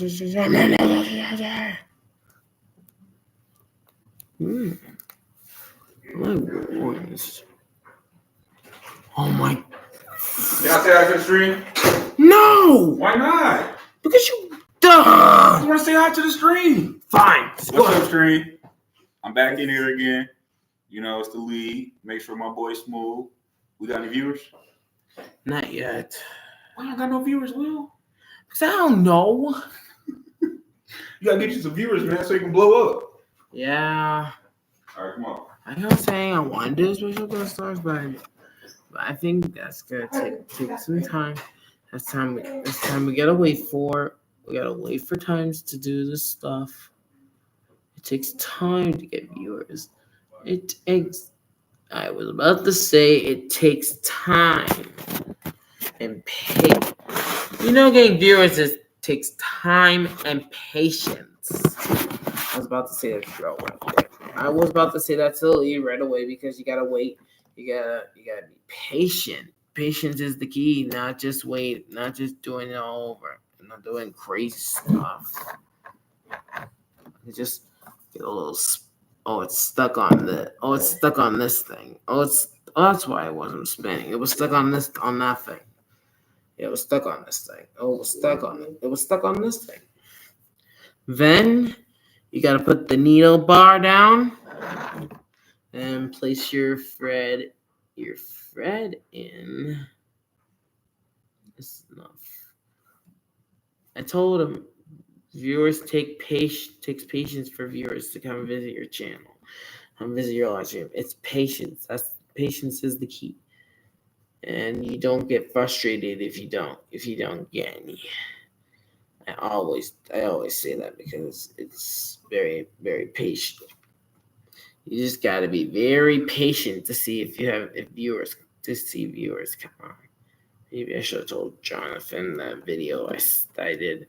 like ones. Oh my. Did I say hi to the stream? No! Why not? Because you. I Duh! want to say hi to the stream. Fine. What's up, stream? I'm back in here again. You know, it's the lead. Make sure my boy Smooth. We got any viewers? Not yet. Why don't got no viewers, Will? Because I don't know. You gotta get you some viewers, man, so you can blow up. Yeah. All right, come on. I was saying I want to do special guest stars, but I think that's gonna take some time. That's time we gotta wait for. We gotta wait for times to do this stuff. It takes time to get viewers. I was about to say it takes time and patience. Getting viewers takes time and patience. I was about to say that I was about to say that to Lee right away because you gotta wait. You gotta be patient. Patience is the key. Not just wait. Not just doing it all over. Not doing crazy stuff. You just get a little. It's stuck on it's stuck on this thing. That's why it wasn't spinning. It was stuck on that thing. It was stuck on this thing. Oh, it was stuck on it. It was stuck on this thing. Then you gotta put the needle bar down and place your thread in. It's enough. I told him viewers takes patience for viewers to come visit your channel. Come visit your live stream. It's patience. Patience is the key. And you don't get frustrated if you don't get any. I always say that because it's very, very patient. You just got to be very patient to see if viewers come on. Maybe I should have told Jonathan that video I did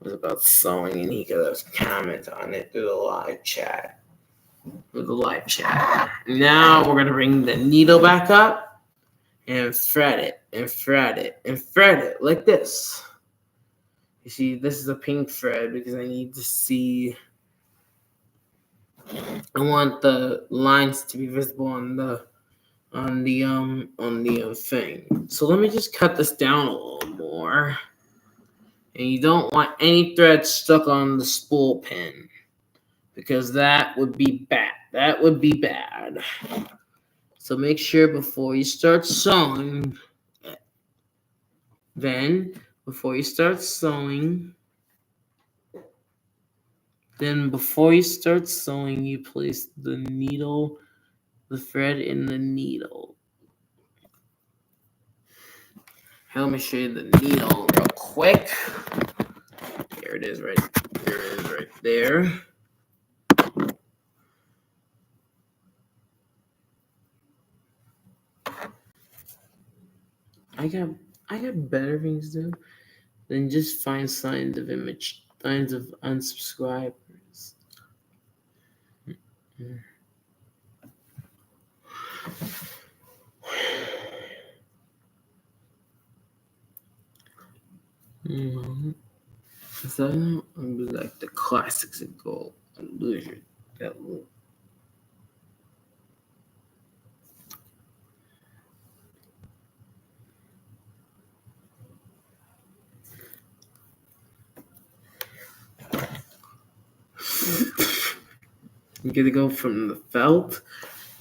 was about sewing, and he could have commented on it through the live chat. Now we're gonna bring the needle back up and thread it like this. You see, this is a pink thread because I need to see. I want the lines to be visible on the thing. So let me just cut this down a little more. And you don't want any thread stuck on the spool pin because that would be bad. So make sure before you start sewing, you place the thread in the needle. Here, let me show you the needle real quick. There it is right there. I got better things to do than just find signs of unsubscribers. So I'm like the classics of gold, illusion, that look. You gotta go from the felt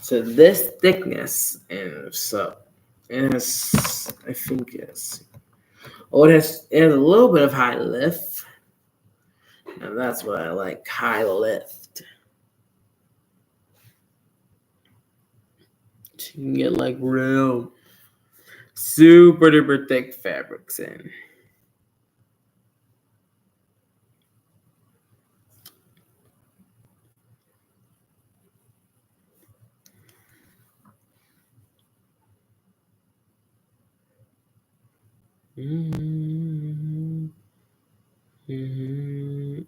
to this thickness, and so it has, I think it's. Oh, it has a little bit of high lift, and that's what I like, high lift. So you can get like real super duper thick fabrics in. Mm-hmm. Mm-hmm.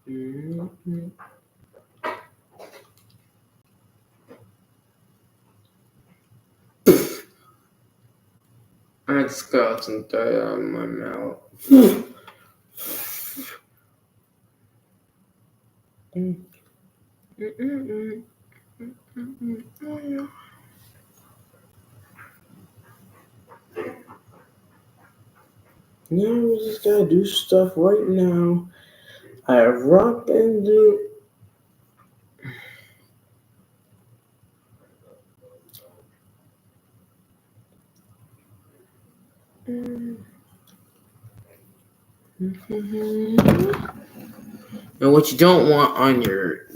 Mm-hmm. I just got some dirt on my mouth. No, we just gotta do stuff right now. I rock and do. And what you don't want on your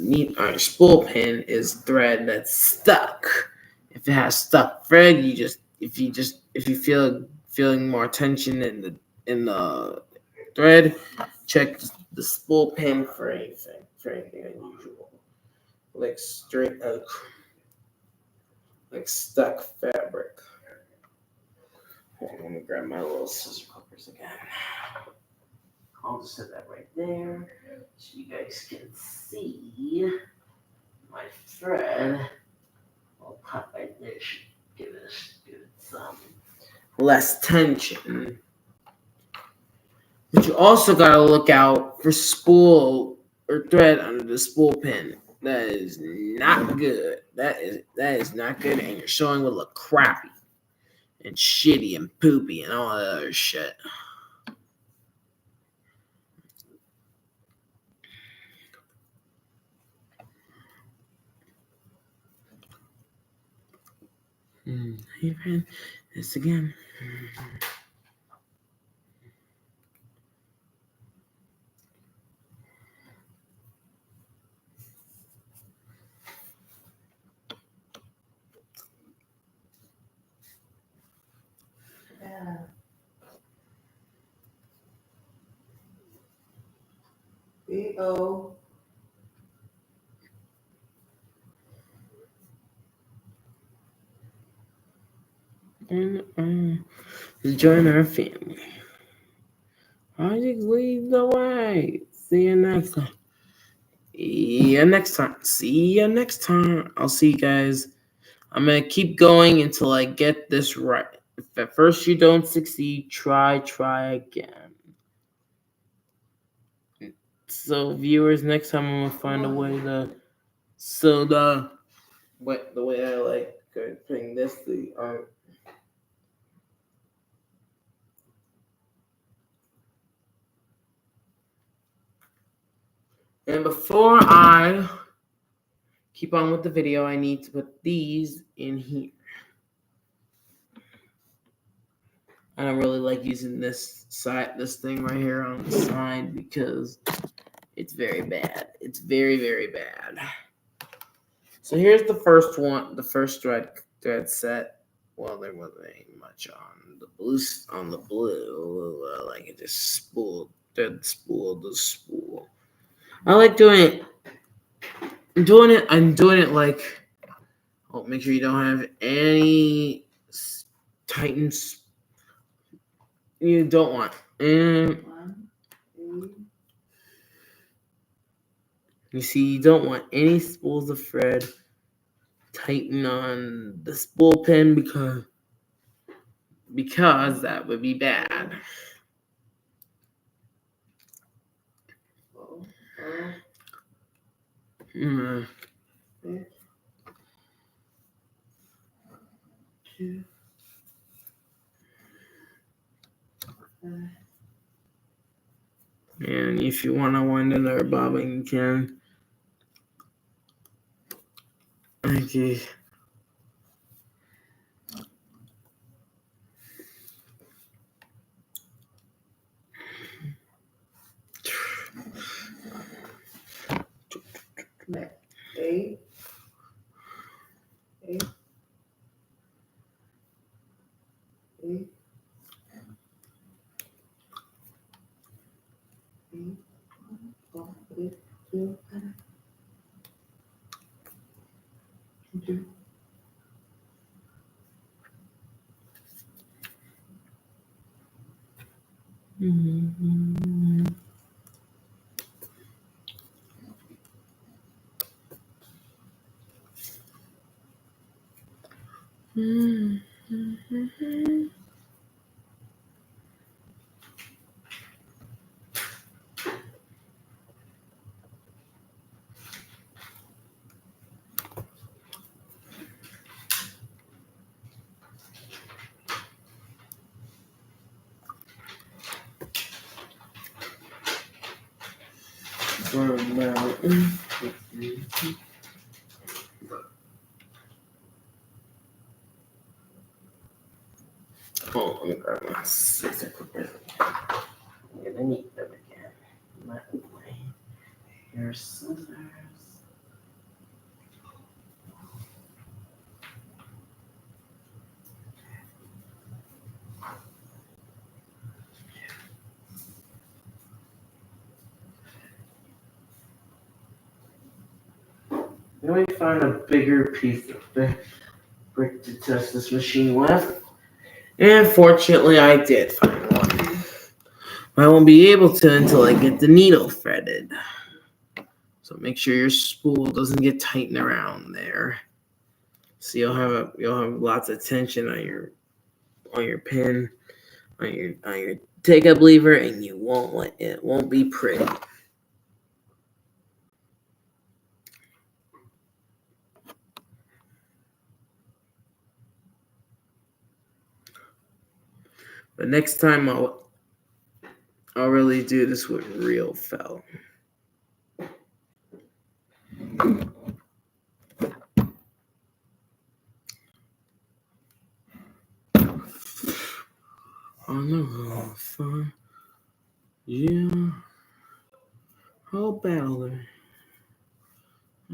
spool pin is thread that's stuck. If it has stuck thread, if you feeling more tension in the thread, check the spool pin for anything unusual, like like stuck fabric. Hold on, let me grab my little scissor clippers again. I'll just set that right there so you guys can see my thread. I'll pop right there. Should give it some less tension. But you also gotta look out for spool or thread under the spool pin. That is not good. That is not good, and your sewing will look crappy and shitty and poopy and all that other shit. Hey, friend, this again. Yeah. B-O. And join our family. I just lead the way. See you next time. See you next time. I'll see you guys. I'm gonna keep going until I get this right. If at first you don't succeed, try again. So viewers, next time I'm gonna find a way to the way I like putting this and before I keep on with the video, I need to put these in here. I don't really like using this thing right here on the side because it's very bad. It's very, very bad. So here's the first one, the first thread set. Well, there wasn't any much on the blue. Like it just spooled the spool. I like doing it. I'm doing it like. Oh, make sure you don't have any tightens. You don't want. And 1, 2, you see, you don't want any spools of thread tighten on the spool pin because that would be bad. 4, Mm. 6, 2, 5. And if you want to wind another bobbin, you can. Okay. Next. 8, 8, 8, 8, 4, 8, 2, 2. Mm-hmm. Mm-hmm. for a mountain. Oh, let me grab my scissors. I'm gonna need them again. My your scissors. Let me find a bigger piece of brick to test this machine with. And fortunately, I did find one. I won't be able to until I get the needle threaded. So make sure your spool doesn't get tightened around there. So you'll have lots of tension on your pin, on your take up lever, and it won't be pretty. But next time I'll really do this with real felt. On the road for you. Oh, Ballard.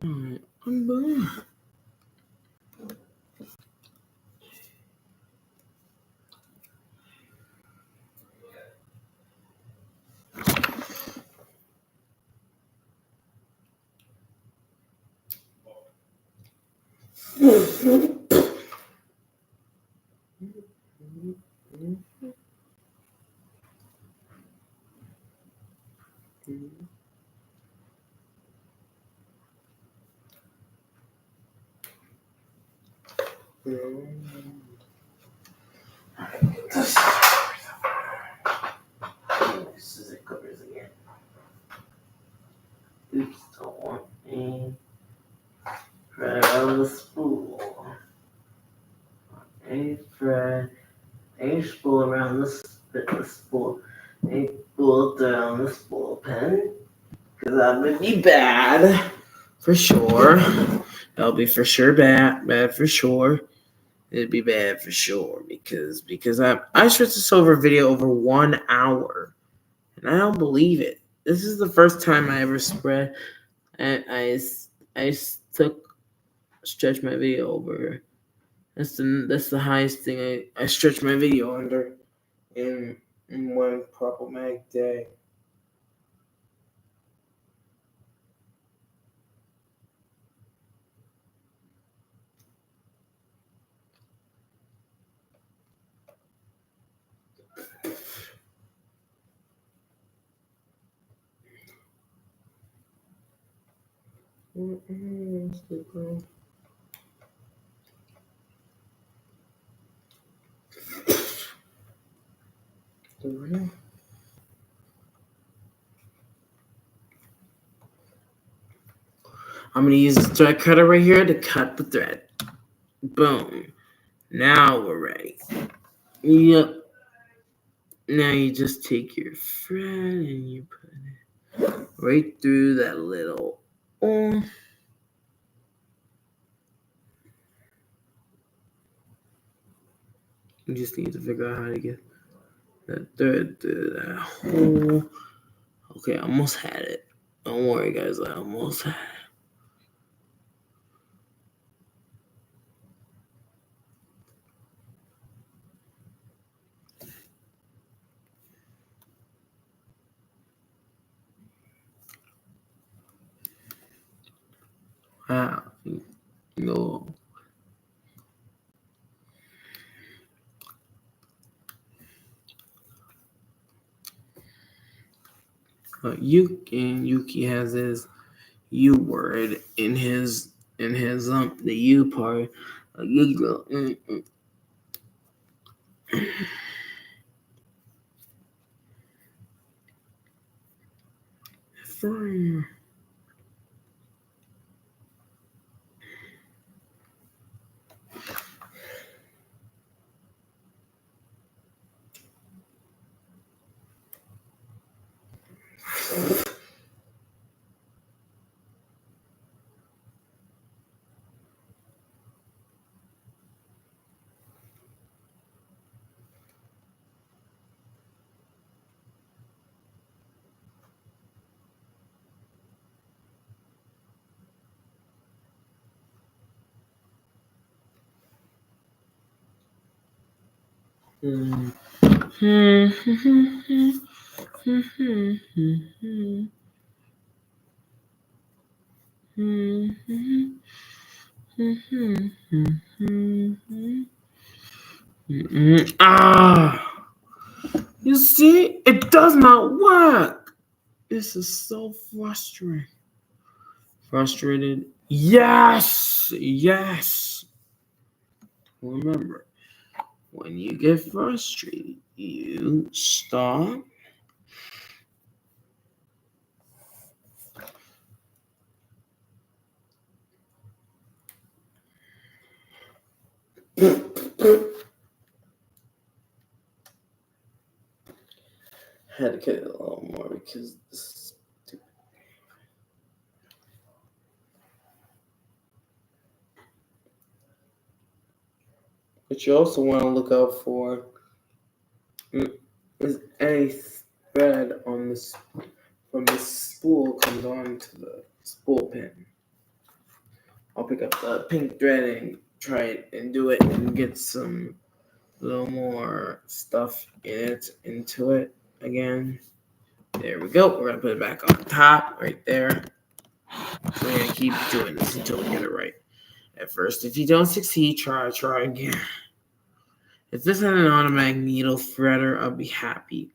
Alright, I'm back. Scissors clippers again. Oops, don't want any thread on the spool. A thread, a spool around the spool, a spool down the spool pin. Because that would be bad, for sure. That'll be for sure bad for sure. It'd be bad for sure because I stretched this over video over 1 hour, and I don't believe it. This is the first time I ever spread. I stretched my video over. That's the highest thing I stretched my video under in one problematic day. I'm going to use the thread cutter right here to cut the thread. Boom. Now we're ready. Yep. Now you just take your thread and you put it right through that little hole. You just need to figure out how to get that thread through that hole. Okay, I almost had it. Don't worry, guys. I almost had it. Wow. No. Yuki has his U word in his the U part. You go. Fire. Ah, you see, it does not work. This is so frustrating. Frustrated? Yes, yes. Remember, when you get frustrated, you stop. Had to cut it a little more because this is stupid. But you also want to look out for is any thread on this from the spool comes on to the spool pin. I'll pick up the pink thread and try it and do it and get some little more stuff into it again. There we go. We're gonna put it back on top right there. We're gonna keep doing this until we get it right. At first, if you don't succeed, try again. If this had an automatic needle threader, I'll be happy.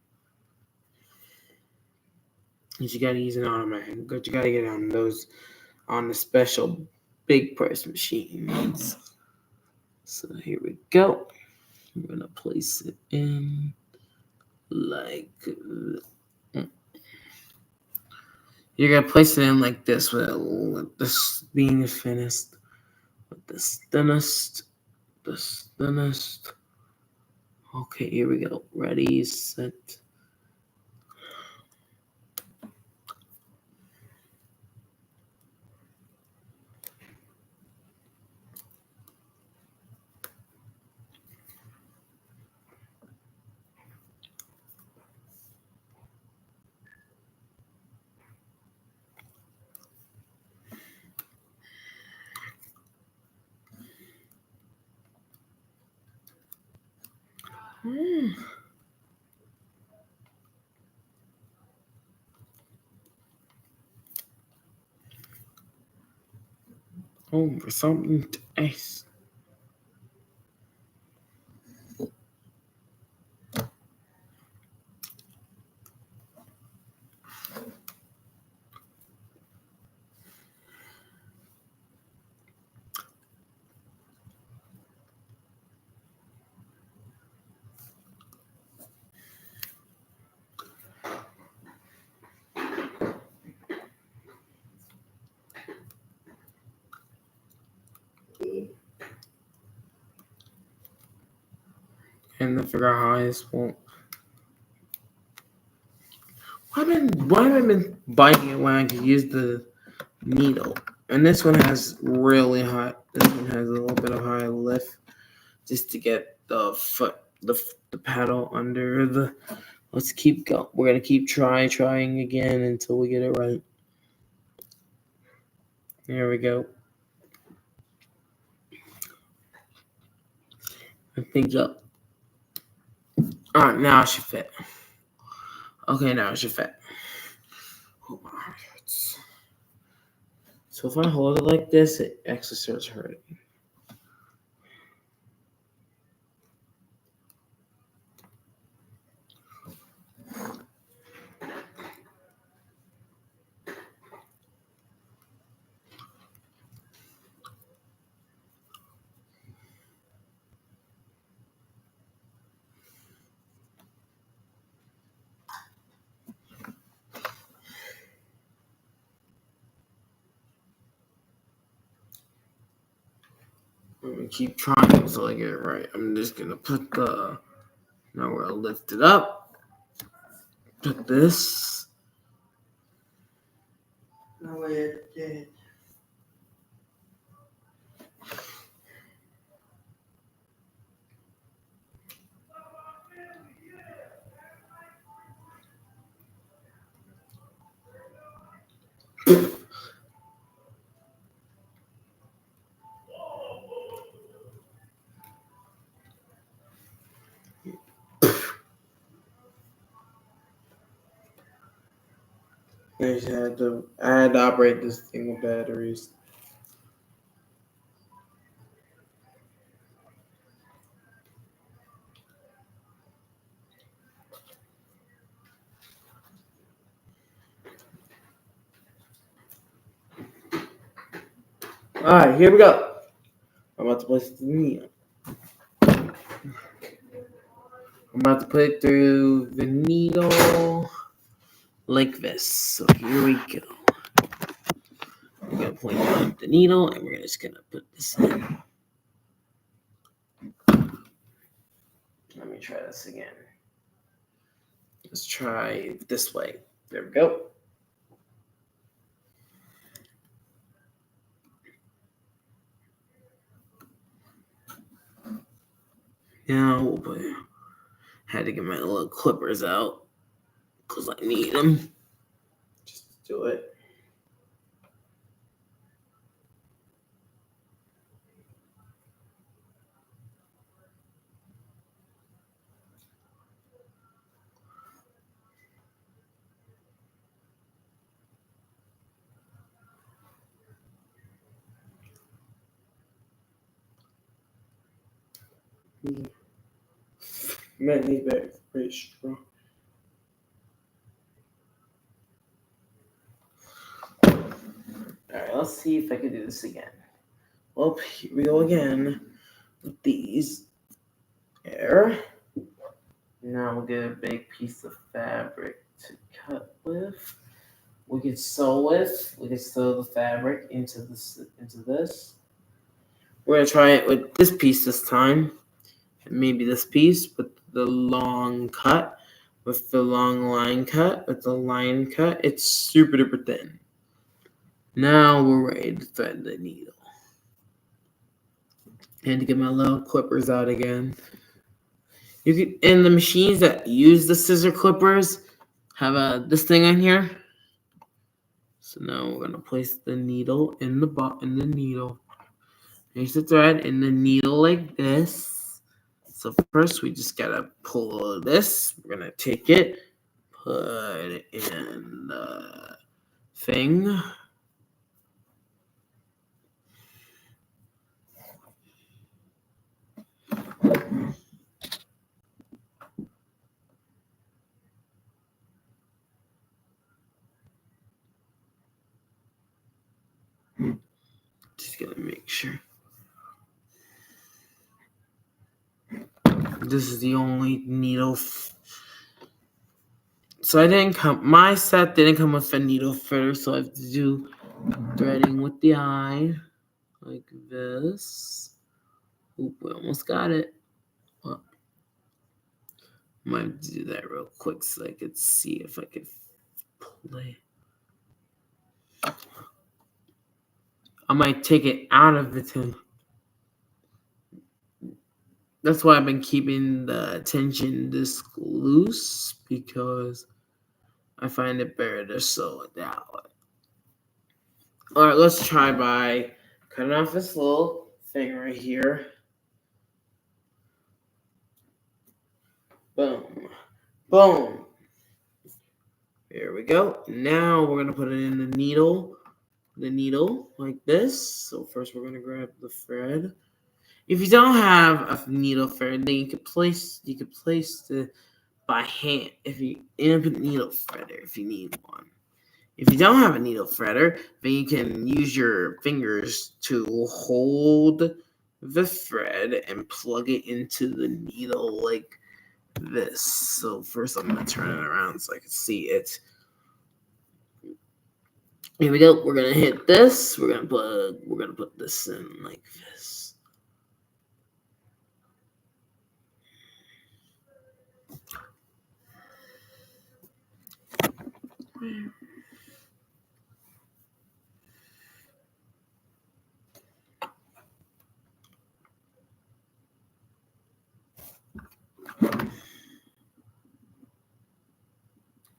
But you gotta use an automatic, but you gotta get on those on the special big price machines. So here we go. I'm gonna place it in like you're gonna place it in like this with this being the thinnest, with this thinnest, this thinnest. Okay, here we go. Ready, set. Oh, for something to ice. And then figure out how this won't. Why have I been biting it when I could use the needle? And this one has really high. This one has a little bit of high lift, just to get the foot, the paddle under the. Let's keep going. We're gonna keep trying again until we get it right. There we go. I think up. All right, now it should fit. Okay, now it should fit. Oh, my heart hurts. So if I hold it like this, it actually starts hurting. I'm gonna keep trying until I get it right. I'm just gonna put the. Now we're gonna lift it up. Put this. Now we're dead. I had to operate this thing with batteries. Alright, here we go. I'm about to place the needle. I'm about to put it through the needle like this. So here we go. We're gonna point out the needle and we're just gonna put this in. Let me try this again. Let's try this way. There we go. Now we'll put. Had to get my little clippers out because I need them. Just do it. Man, these bags are pretty strong. Alright, let's see if I can do this again. Well, here we go again with these. There. Now we'll get a big piece of fabric to cut with. We can sew with. We can sew the fabric into this. We're gonna try it with this piece this time. Maybe this piece with the long cut, with the long line cut, with the line cut. It's super duper thin. Now we're ready to thread the needle. And to get my little clippers out again. You can, and the machines that use the scissor clippers have this thing on here. So now we're gonna place the needle in the needle. Place the thread in the needle like this. So first we just gotta pull this. We're gonna take it, put it in the thing. Just gonna make sure. This is the only needle. So my set didn't come with a needle fitter, so I have to do threading with the eye, like this. Oop, we almost got it. Well, might do that real quick so I could see if I could play. I might take it out of the tin. That's why I've been keeping the tension disc loose, because I find it better to sew it that way. Alright, let's try by cutting off this little thing right here. Boom. Boom. Here we go. Now we're going to put it in the needle like this. So first we're going to grab the thread. If you don't have a needle thread, then you could place the by hand if you put needle threader if you need one. If you don't have a needle threader, then you can use your fingers to hold the thread and plug it into the needle like this. So first I'm gonna turn it around so I can see it. Here we go. We're gonna hit this. We're gonna put this in like this.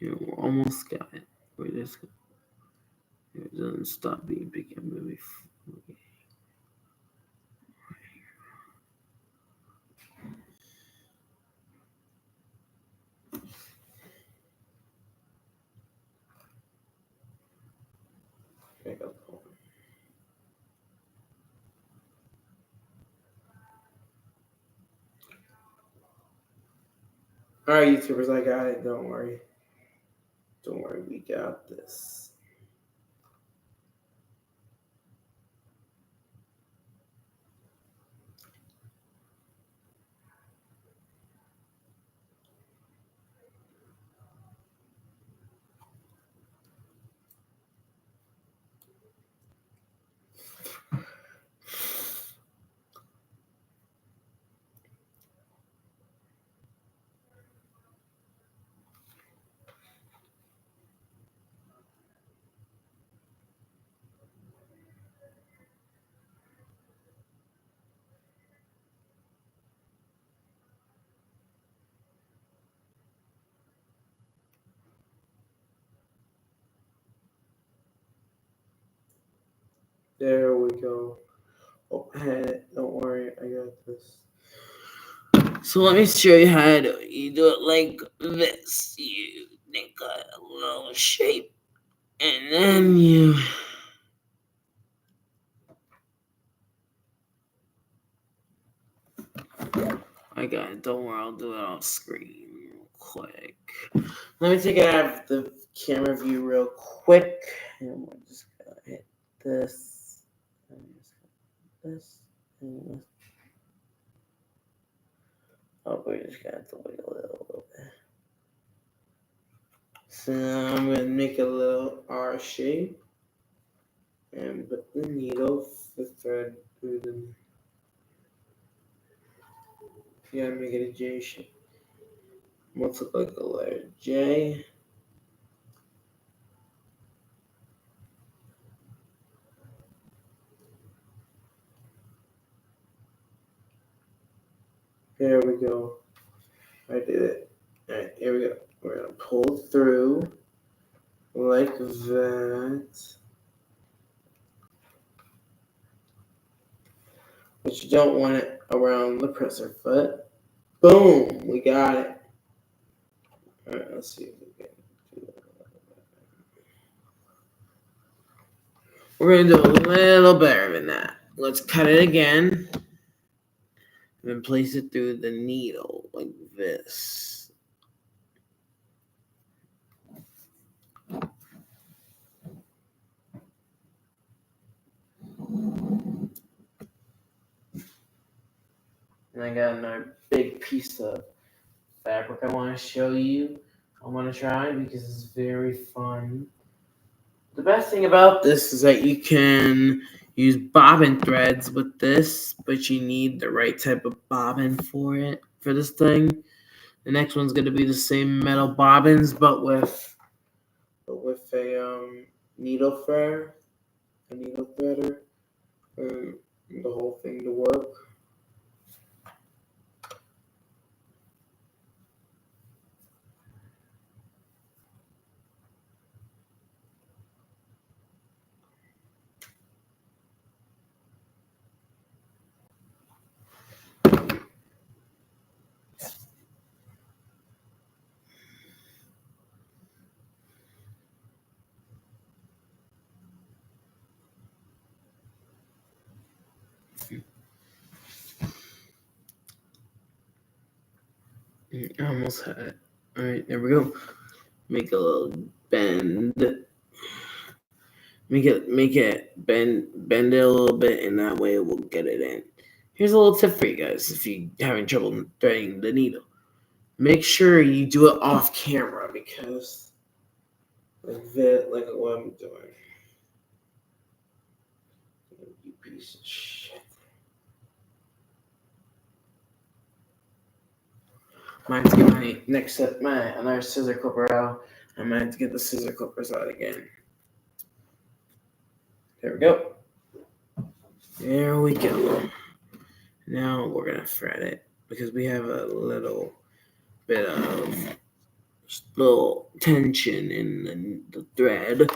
Yeah, we're almost got it. We're just it doesn't stop being big and moving. Okay. Okay, go pull. All right, YouTubers, I got it. Don't worry. Don't worry, we got this. There we go. Oh, I had it. Don't worry, I got this. So let me show you how to do it. You do it like this. You make a little shape, and then you. I got it. Don't worry, I'll do it off screen real quick. Let me take it out of the camera view real quick. And we're just gonna hit this. And this. And this. Oh, we're just gonna have to wait a little bit. So now I'm gonna make a little R shape and put the needle, the thread through the. You gotta make it a J shape. What's look like a letter J. There we go. I did it. Alright, here we go. We're gonna pull through like that. But you don't want it around the presser foot. Boom! We got it. Alright, let's see if we can do that. We're gonna do a little better than that. Let's cut it again. And then place it through the needle like this. And I got another big piece of fabric I want to show you. I want to try because it's very fun. The best thing about this is that you can use bobbin threads with this, but you need the right type of bobbin for it, for this thing. The next one's going to be the same metal bobbins, but with a needle threader, the whole thing to work. I almost had it. All right, there we go. Make a little bend. Make it bend it a little bit, and that way we'll get it in. Here's a little tip for you guys if you're having trouble threading the needle. Make sure you do it off camera because like what I'm doing. You piece of shit. Might have to get my next set, another scissor clipper out. I might have to get the scissor clippers out again. There we go. There we go. Now we're gonna thread it because we have a little bit of little tension in the thread.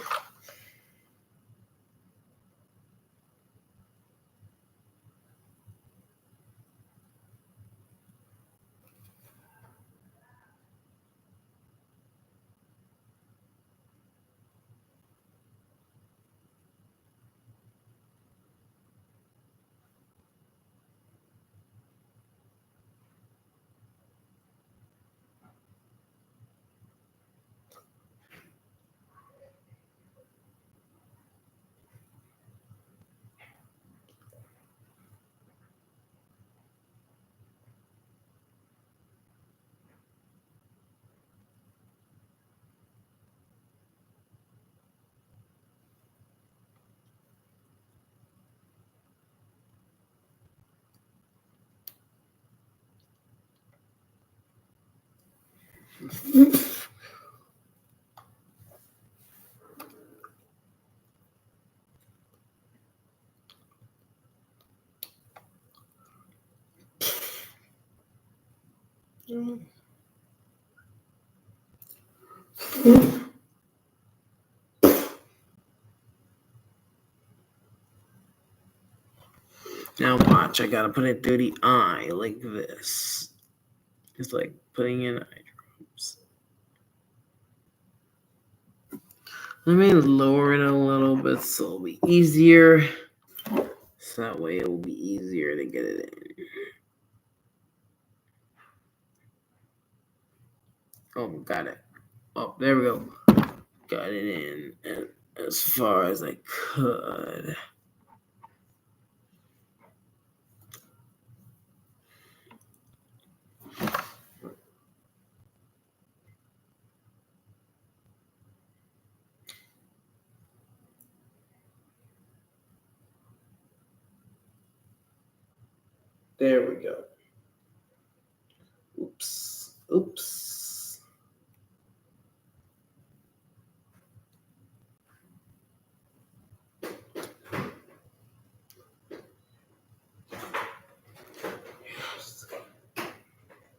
Now watch, I gotta put it through the eye like this. It's like putting in eye drops. Let me lower it a little bit so it'll be easier. So that way it will be easier to get it in. Oh, got it. Oh, there we go. Got it in and as far as I could. There we go. Oops. Oops.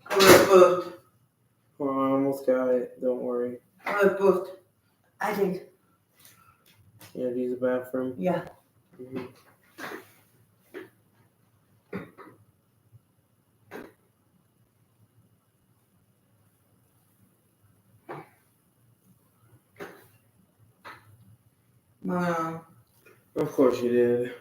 I would both. Oh, I almost got it. Don't worry. I would both. I think. Yeah, to use the bathroom. Yeah. Mm-hmm. Of course you did.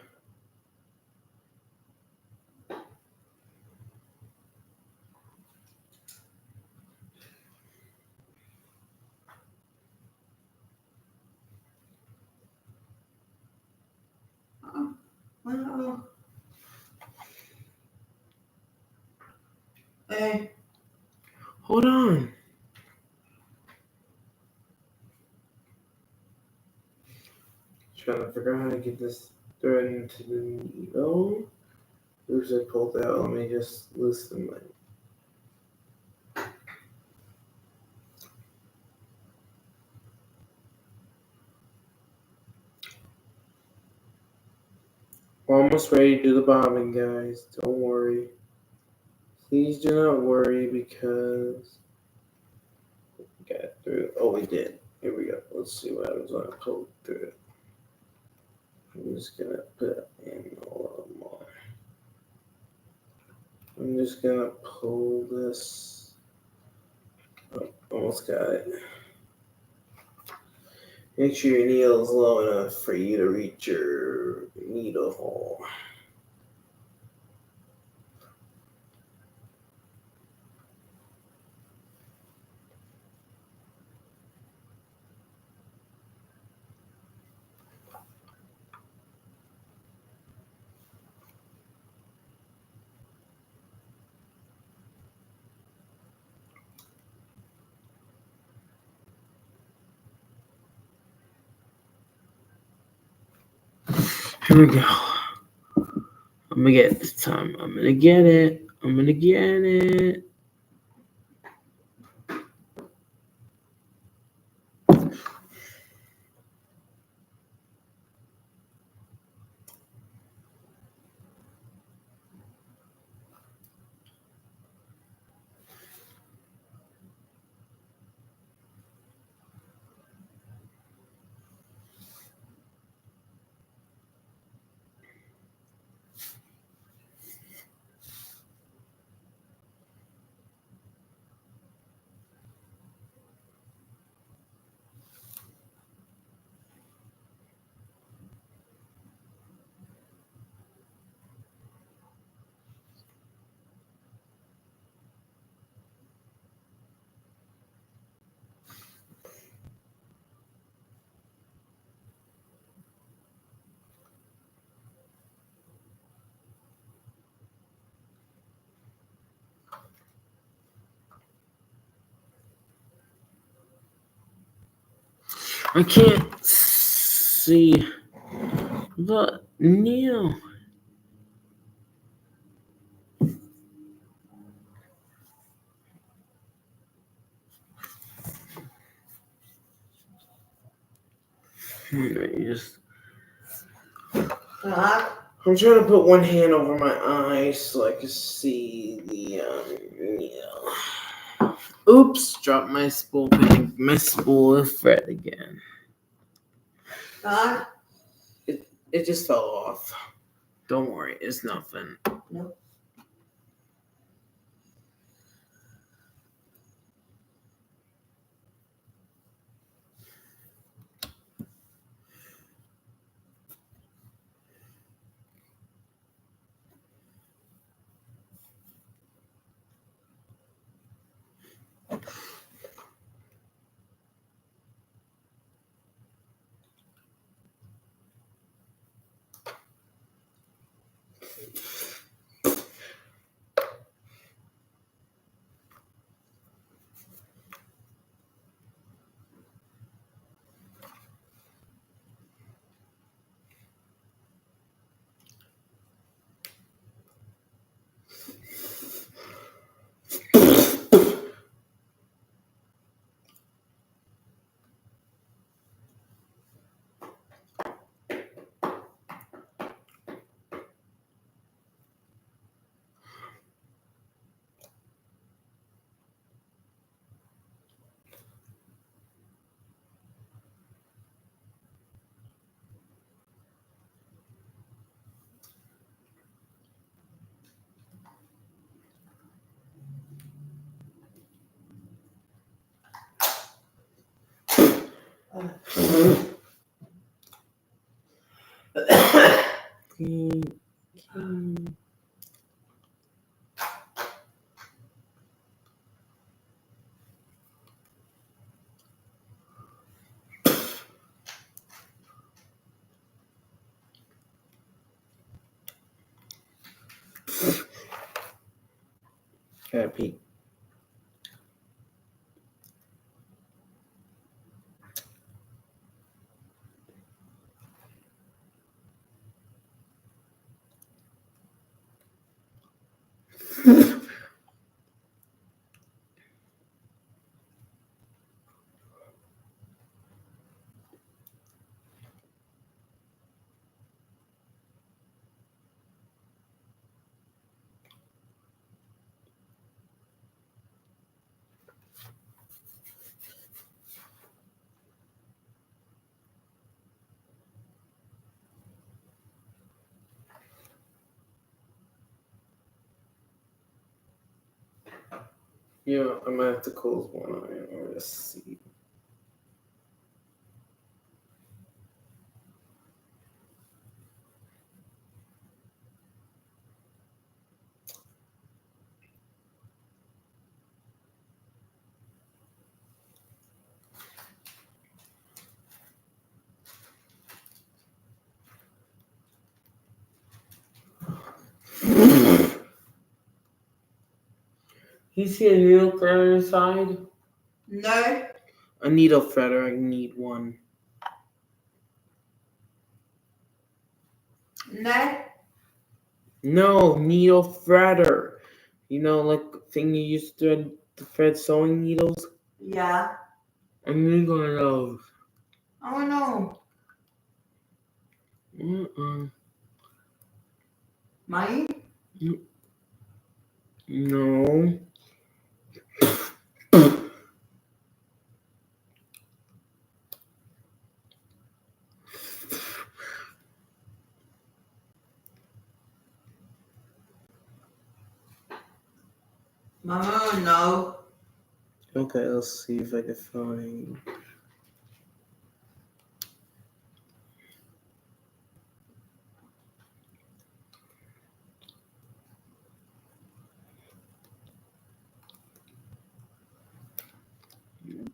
Well, hey. Hold on. Trying to figure out how to get this thread into the needle. Oops, I pulled out. Let me just loosen my. We're almost ready to do the bobbing, guys. Don't worry. Please do not worry because we got it through. Oh, we did. Here we go. Let's see what happens when I pull it through. I'm just gonna put in a little more. I'm just gonna pull this. Oh, almost got it. Make sure your needle is low enough for you to reach your needle hole. Here we go. I'm gonna get it this time. I'm gonna get it. I'm gonna get it. I can't see the needle. You just. Dog. I'm trying to put one hand over my eyes so I can see the needle. Oops, dropped my spool pen. My spool of thread again. Dog. It just fell off. Don't worry, it's nothing. Nope. Gotta pee. Yeah, I might have to close one eye in order to see. You see a needle threader inside? No. A needle threader, I need one. No. No, needle threader. You know, like thing you use to thread sewing needles? Yeah. I need one of those. Oh no. Money? No. Mama, no. Okay, let's see if I can find.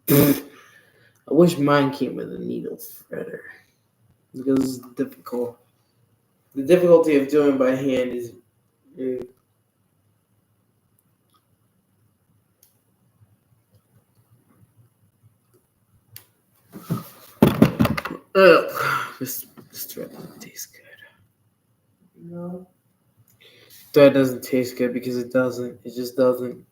I wish mine came with a needle threader because it's difficult. The difficulty of doing by hand is. Ugh, this thread doesn't taste good. No. Thread doesn't taste good because it doesn't. It just doesn't.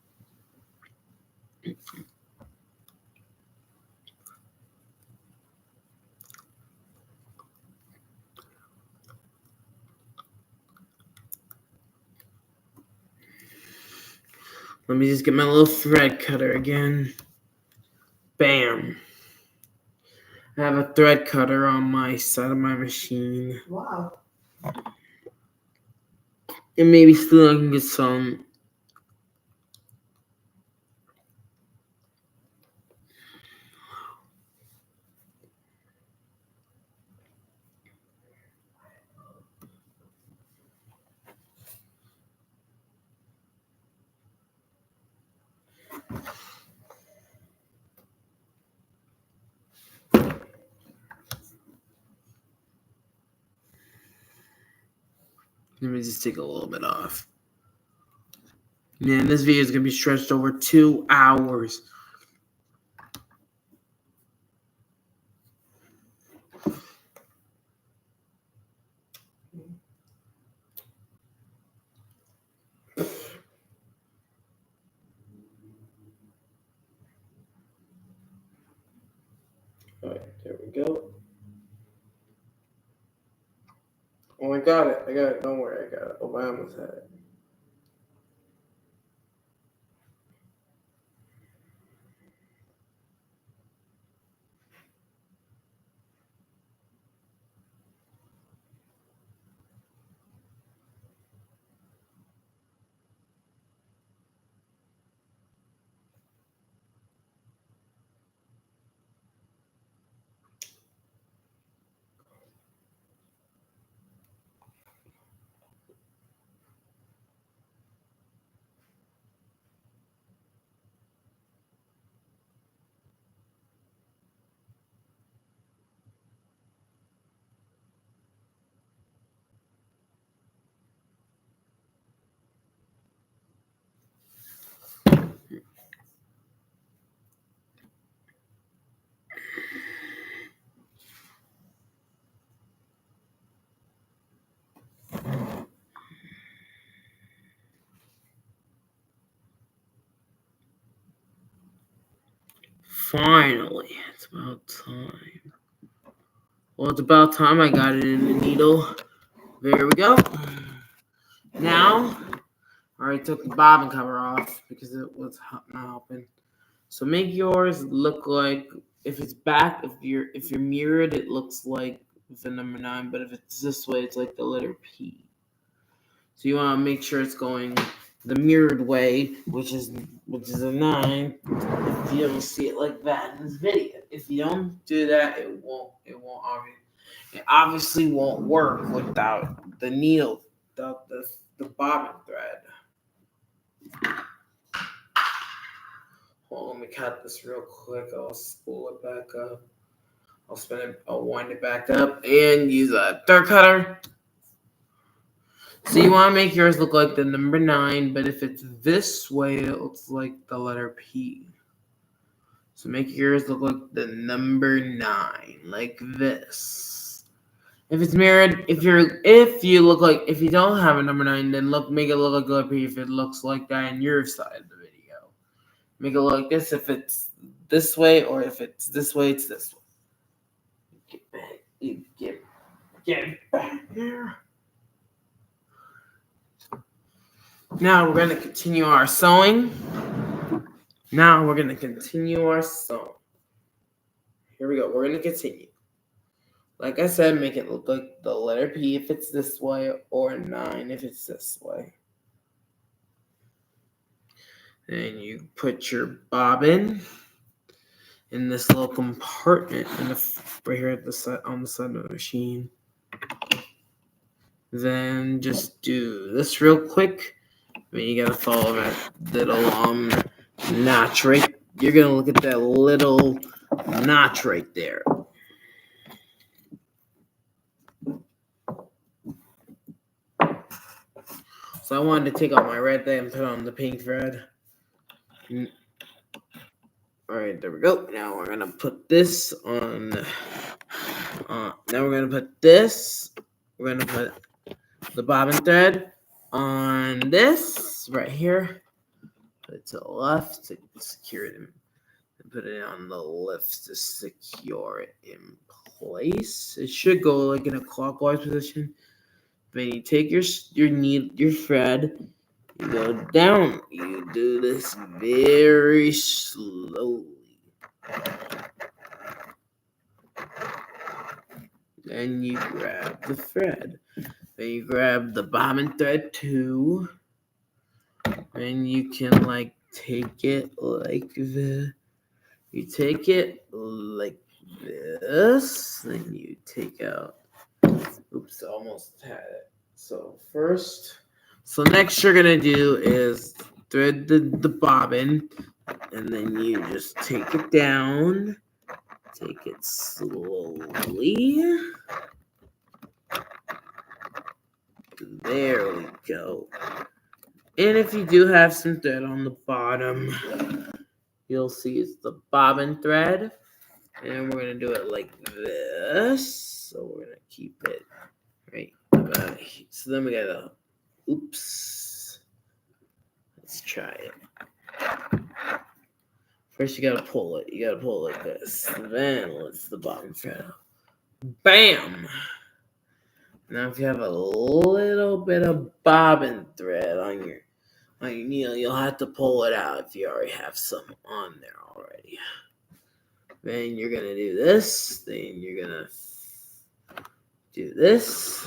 Let me just get my little thread cutter again. Bam. I have a thread cutter on my side of my machine. Wow. And maybe still I can get some. Let me just take a little bit off. Man, this video is going to be stretched over 2 hours. Alright, there we go. Oh, I got it. Don't worry, I got it. Oh, I almost had it. Finally, it's about time. Well, it's about time I got it in the needle. There we go. Now, I already took the bobbin cover off because it was not open. So make yours look like, if it's back, if you're mirrored, it looks like the number 9. But if it's this way, it's like the letter P. So you want to make sure it's going the mirrored way, which is a 9. If you don't see it like that in this video, if you don't do that, it obviously won't work without the needle, without the bobbin thread. Hold on, let me cut this real quick. I'll spool it back up. I'll wind it back up and use a thread cutter. So you want to make yours look like the number 9, but if it's this way, it looks like the letter P. So make yours look like the number 9, like this. If it's mirrored, if you don't have a number 9, then make it look like the letter P if it looks like that in your side of the video. Make it look like this if it's this way, or if it's this way, it's this way. Get back. Get back here. Now we're going to continue our sewing. Here we go. We're going to continue. Like I said, make it look like the letter P if it's this way, or 9 if it's this way. Then you put your bobbin in this little compartment right here at the side, on the side of the machine. Then just do this real quick. You gotta follow that little notch right. You're gonna look at that little notch right there. So I wanted to take out my red thread and put on the pink thread. All right, there we go. Now we're gonna put this on. Now we're gonna put this. We're gonna put the bobbin thread on this right here. Put it to the left to secure it, and put it on the left to secure it in place. It should go like in a clockwise position. Then you take your thread, You go down. You do this very slowly. Then you grab the thread. Then you grab the bobbin thread too. And you can like take it like this. You take it like this. Then you take out. Oops, almost had it. So next you're gonna do is thread the bobbin, and then you just take it down. Take it slowly. There we go. And if you do have some thread on the bottom, you'll see it's the bobbin thread. And we're going to do it like this. So we're going to keep it right about here. So then we got to, oops. Let's try it. First you got to pull it. You got to pull it like this. Then let's the bobbin thread out. Bam! Now if you have a little bit of bobbin thread on your needle, you'll have to pull it out if you already have some on there already. Then you're gonna do this. Then you're gonna do this.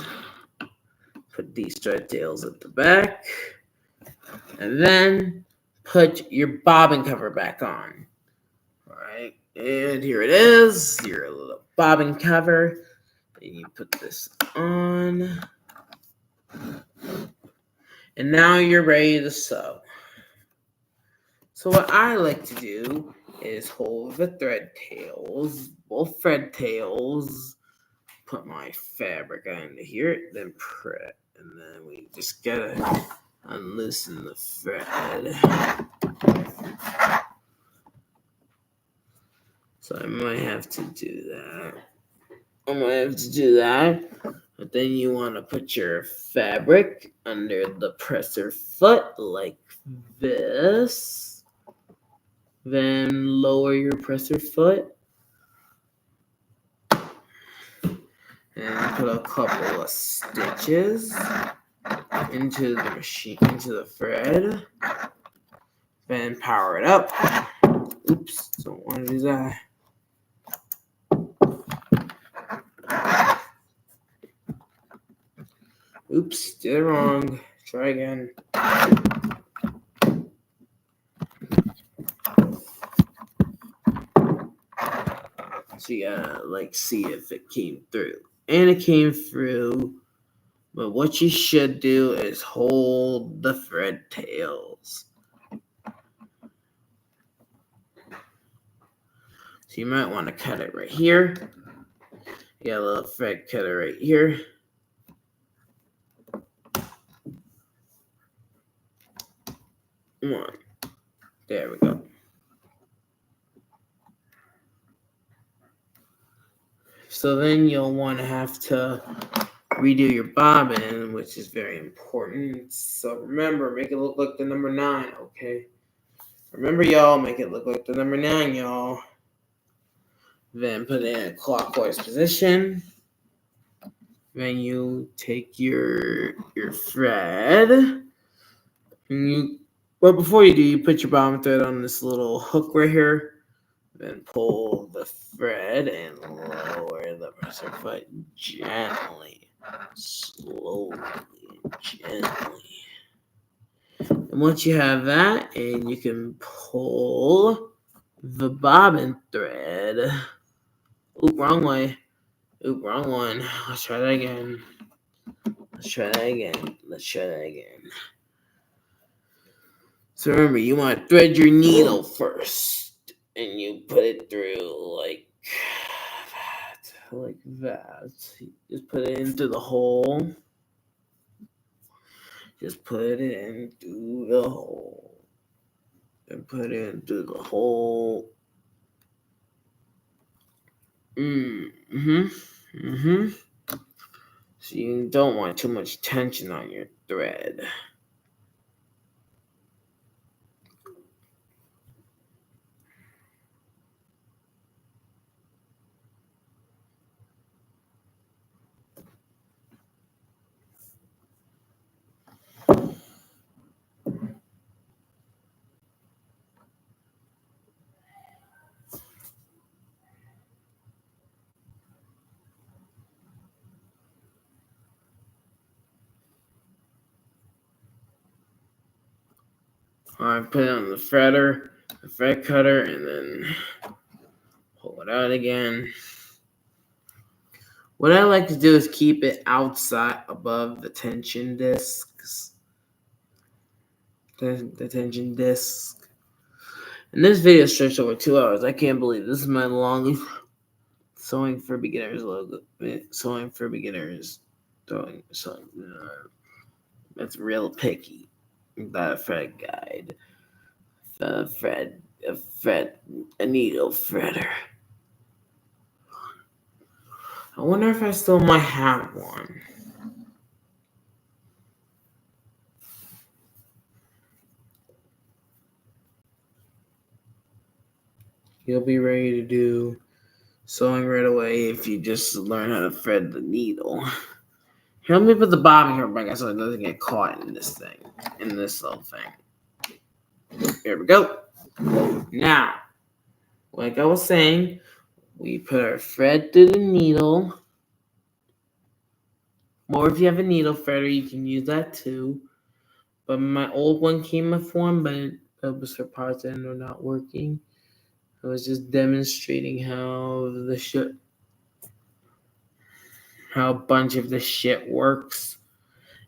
Put these thread tails at the back, and then put your bobbin cover back on. All right, and here it is. Your little bobbin cover. And you put this on. And now you're ready to sew. So what I like to do is hold the thread tails, both thread tails, put my fabric into here, then press, and then we just gotta unloosen the thread. So I might have to do that. But then you want to put your fabric under the presser foot like this. Then lower your presser foot. And put a couple of stitches into the machine, into the thread. Then power it up. Oops, don't want to do that. Oops, did it wrong. Try again. So you gotta see if it came through. And it came through. But what you should do is hold the thread tails. So you might want to cut it right here. You got a little thread cutter right here. Come on. There we go. So then you'll want to have to redo your bobbin, which is very important. So remember, make it look like the number 9, okay? Remember, y'all, make it look like the number 9, y'all. Then put it in a clockwise position. Then you take your thread, but before you do, you put your bobbin thread on this little hook right here. Then pull the thread and lower the presser foot gently, slowly, gently. And once you have that, and you can pull the bobbin thread. Oop, wrong way. Oop, wrong one. Let's try that again. So remember, you want to thread your needle first, and you put it through like that. Just put it into the hole. Just put it in through the hole. And put it into the hole. So you don't want too much tension on your thread. I put it on the thread cutter, and then pull it out again. What I like to do is keep it outside above the tension discs. The tension disc. And this video stretched over 2 hours. I can't believe this is my longest sewing for beginners logo. Sewing for beginners. Sewing. That's real picky. That thread guide. A needle threader. I wonder if I still might have one. You'll be ready to do sewing right away if you just learn how to thread the needle. Here, let me put the bobbin here back so it doesn't get caught in this thing, in this little thing. Here we go. Now, like I was saying, we put our thread through the needle. Or if you have a needle threader, you can use that too. But my old one came with one, but it was for parts that are not working. I was just demonstrating how a bunch of the shit works.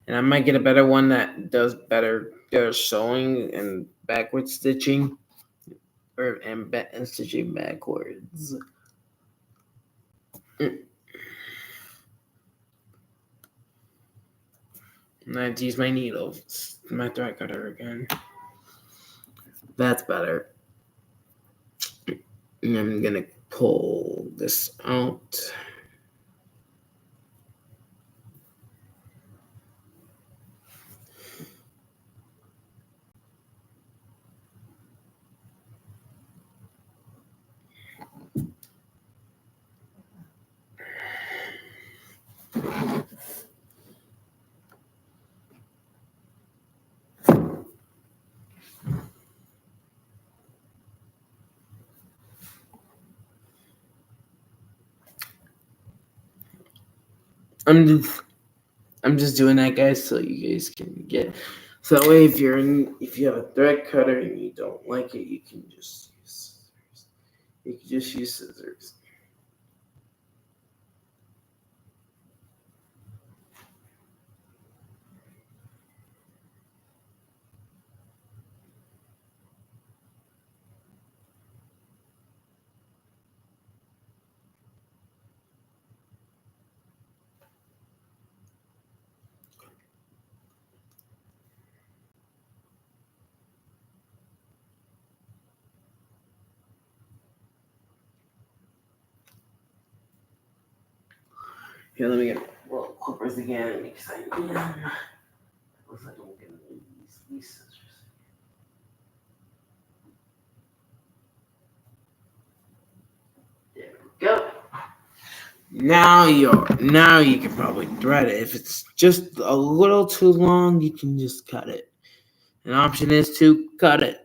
And I might get a better one that does better sewing and backward stitching. And stitching backwards. And I have to use my needle, my thread cutter again. That's better. And I'm gonna pull this out. I'm just doing that, guys, so you guys can get. So that way, if you have a thread cutter and you don't like it, you can just use scissors. You can just use scissors. Here, let me get little clippers again because I need them. If I don't get these scissors. There we go. Now you can probably thread it. If it's just a little too long, you can just cut it. An option is to cut it.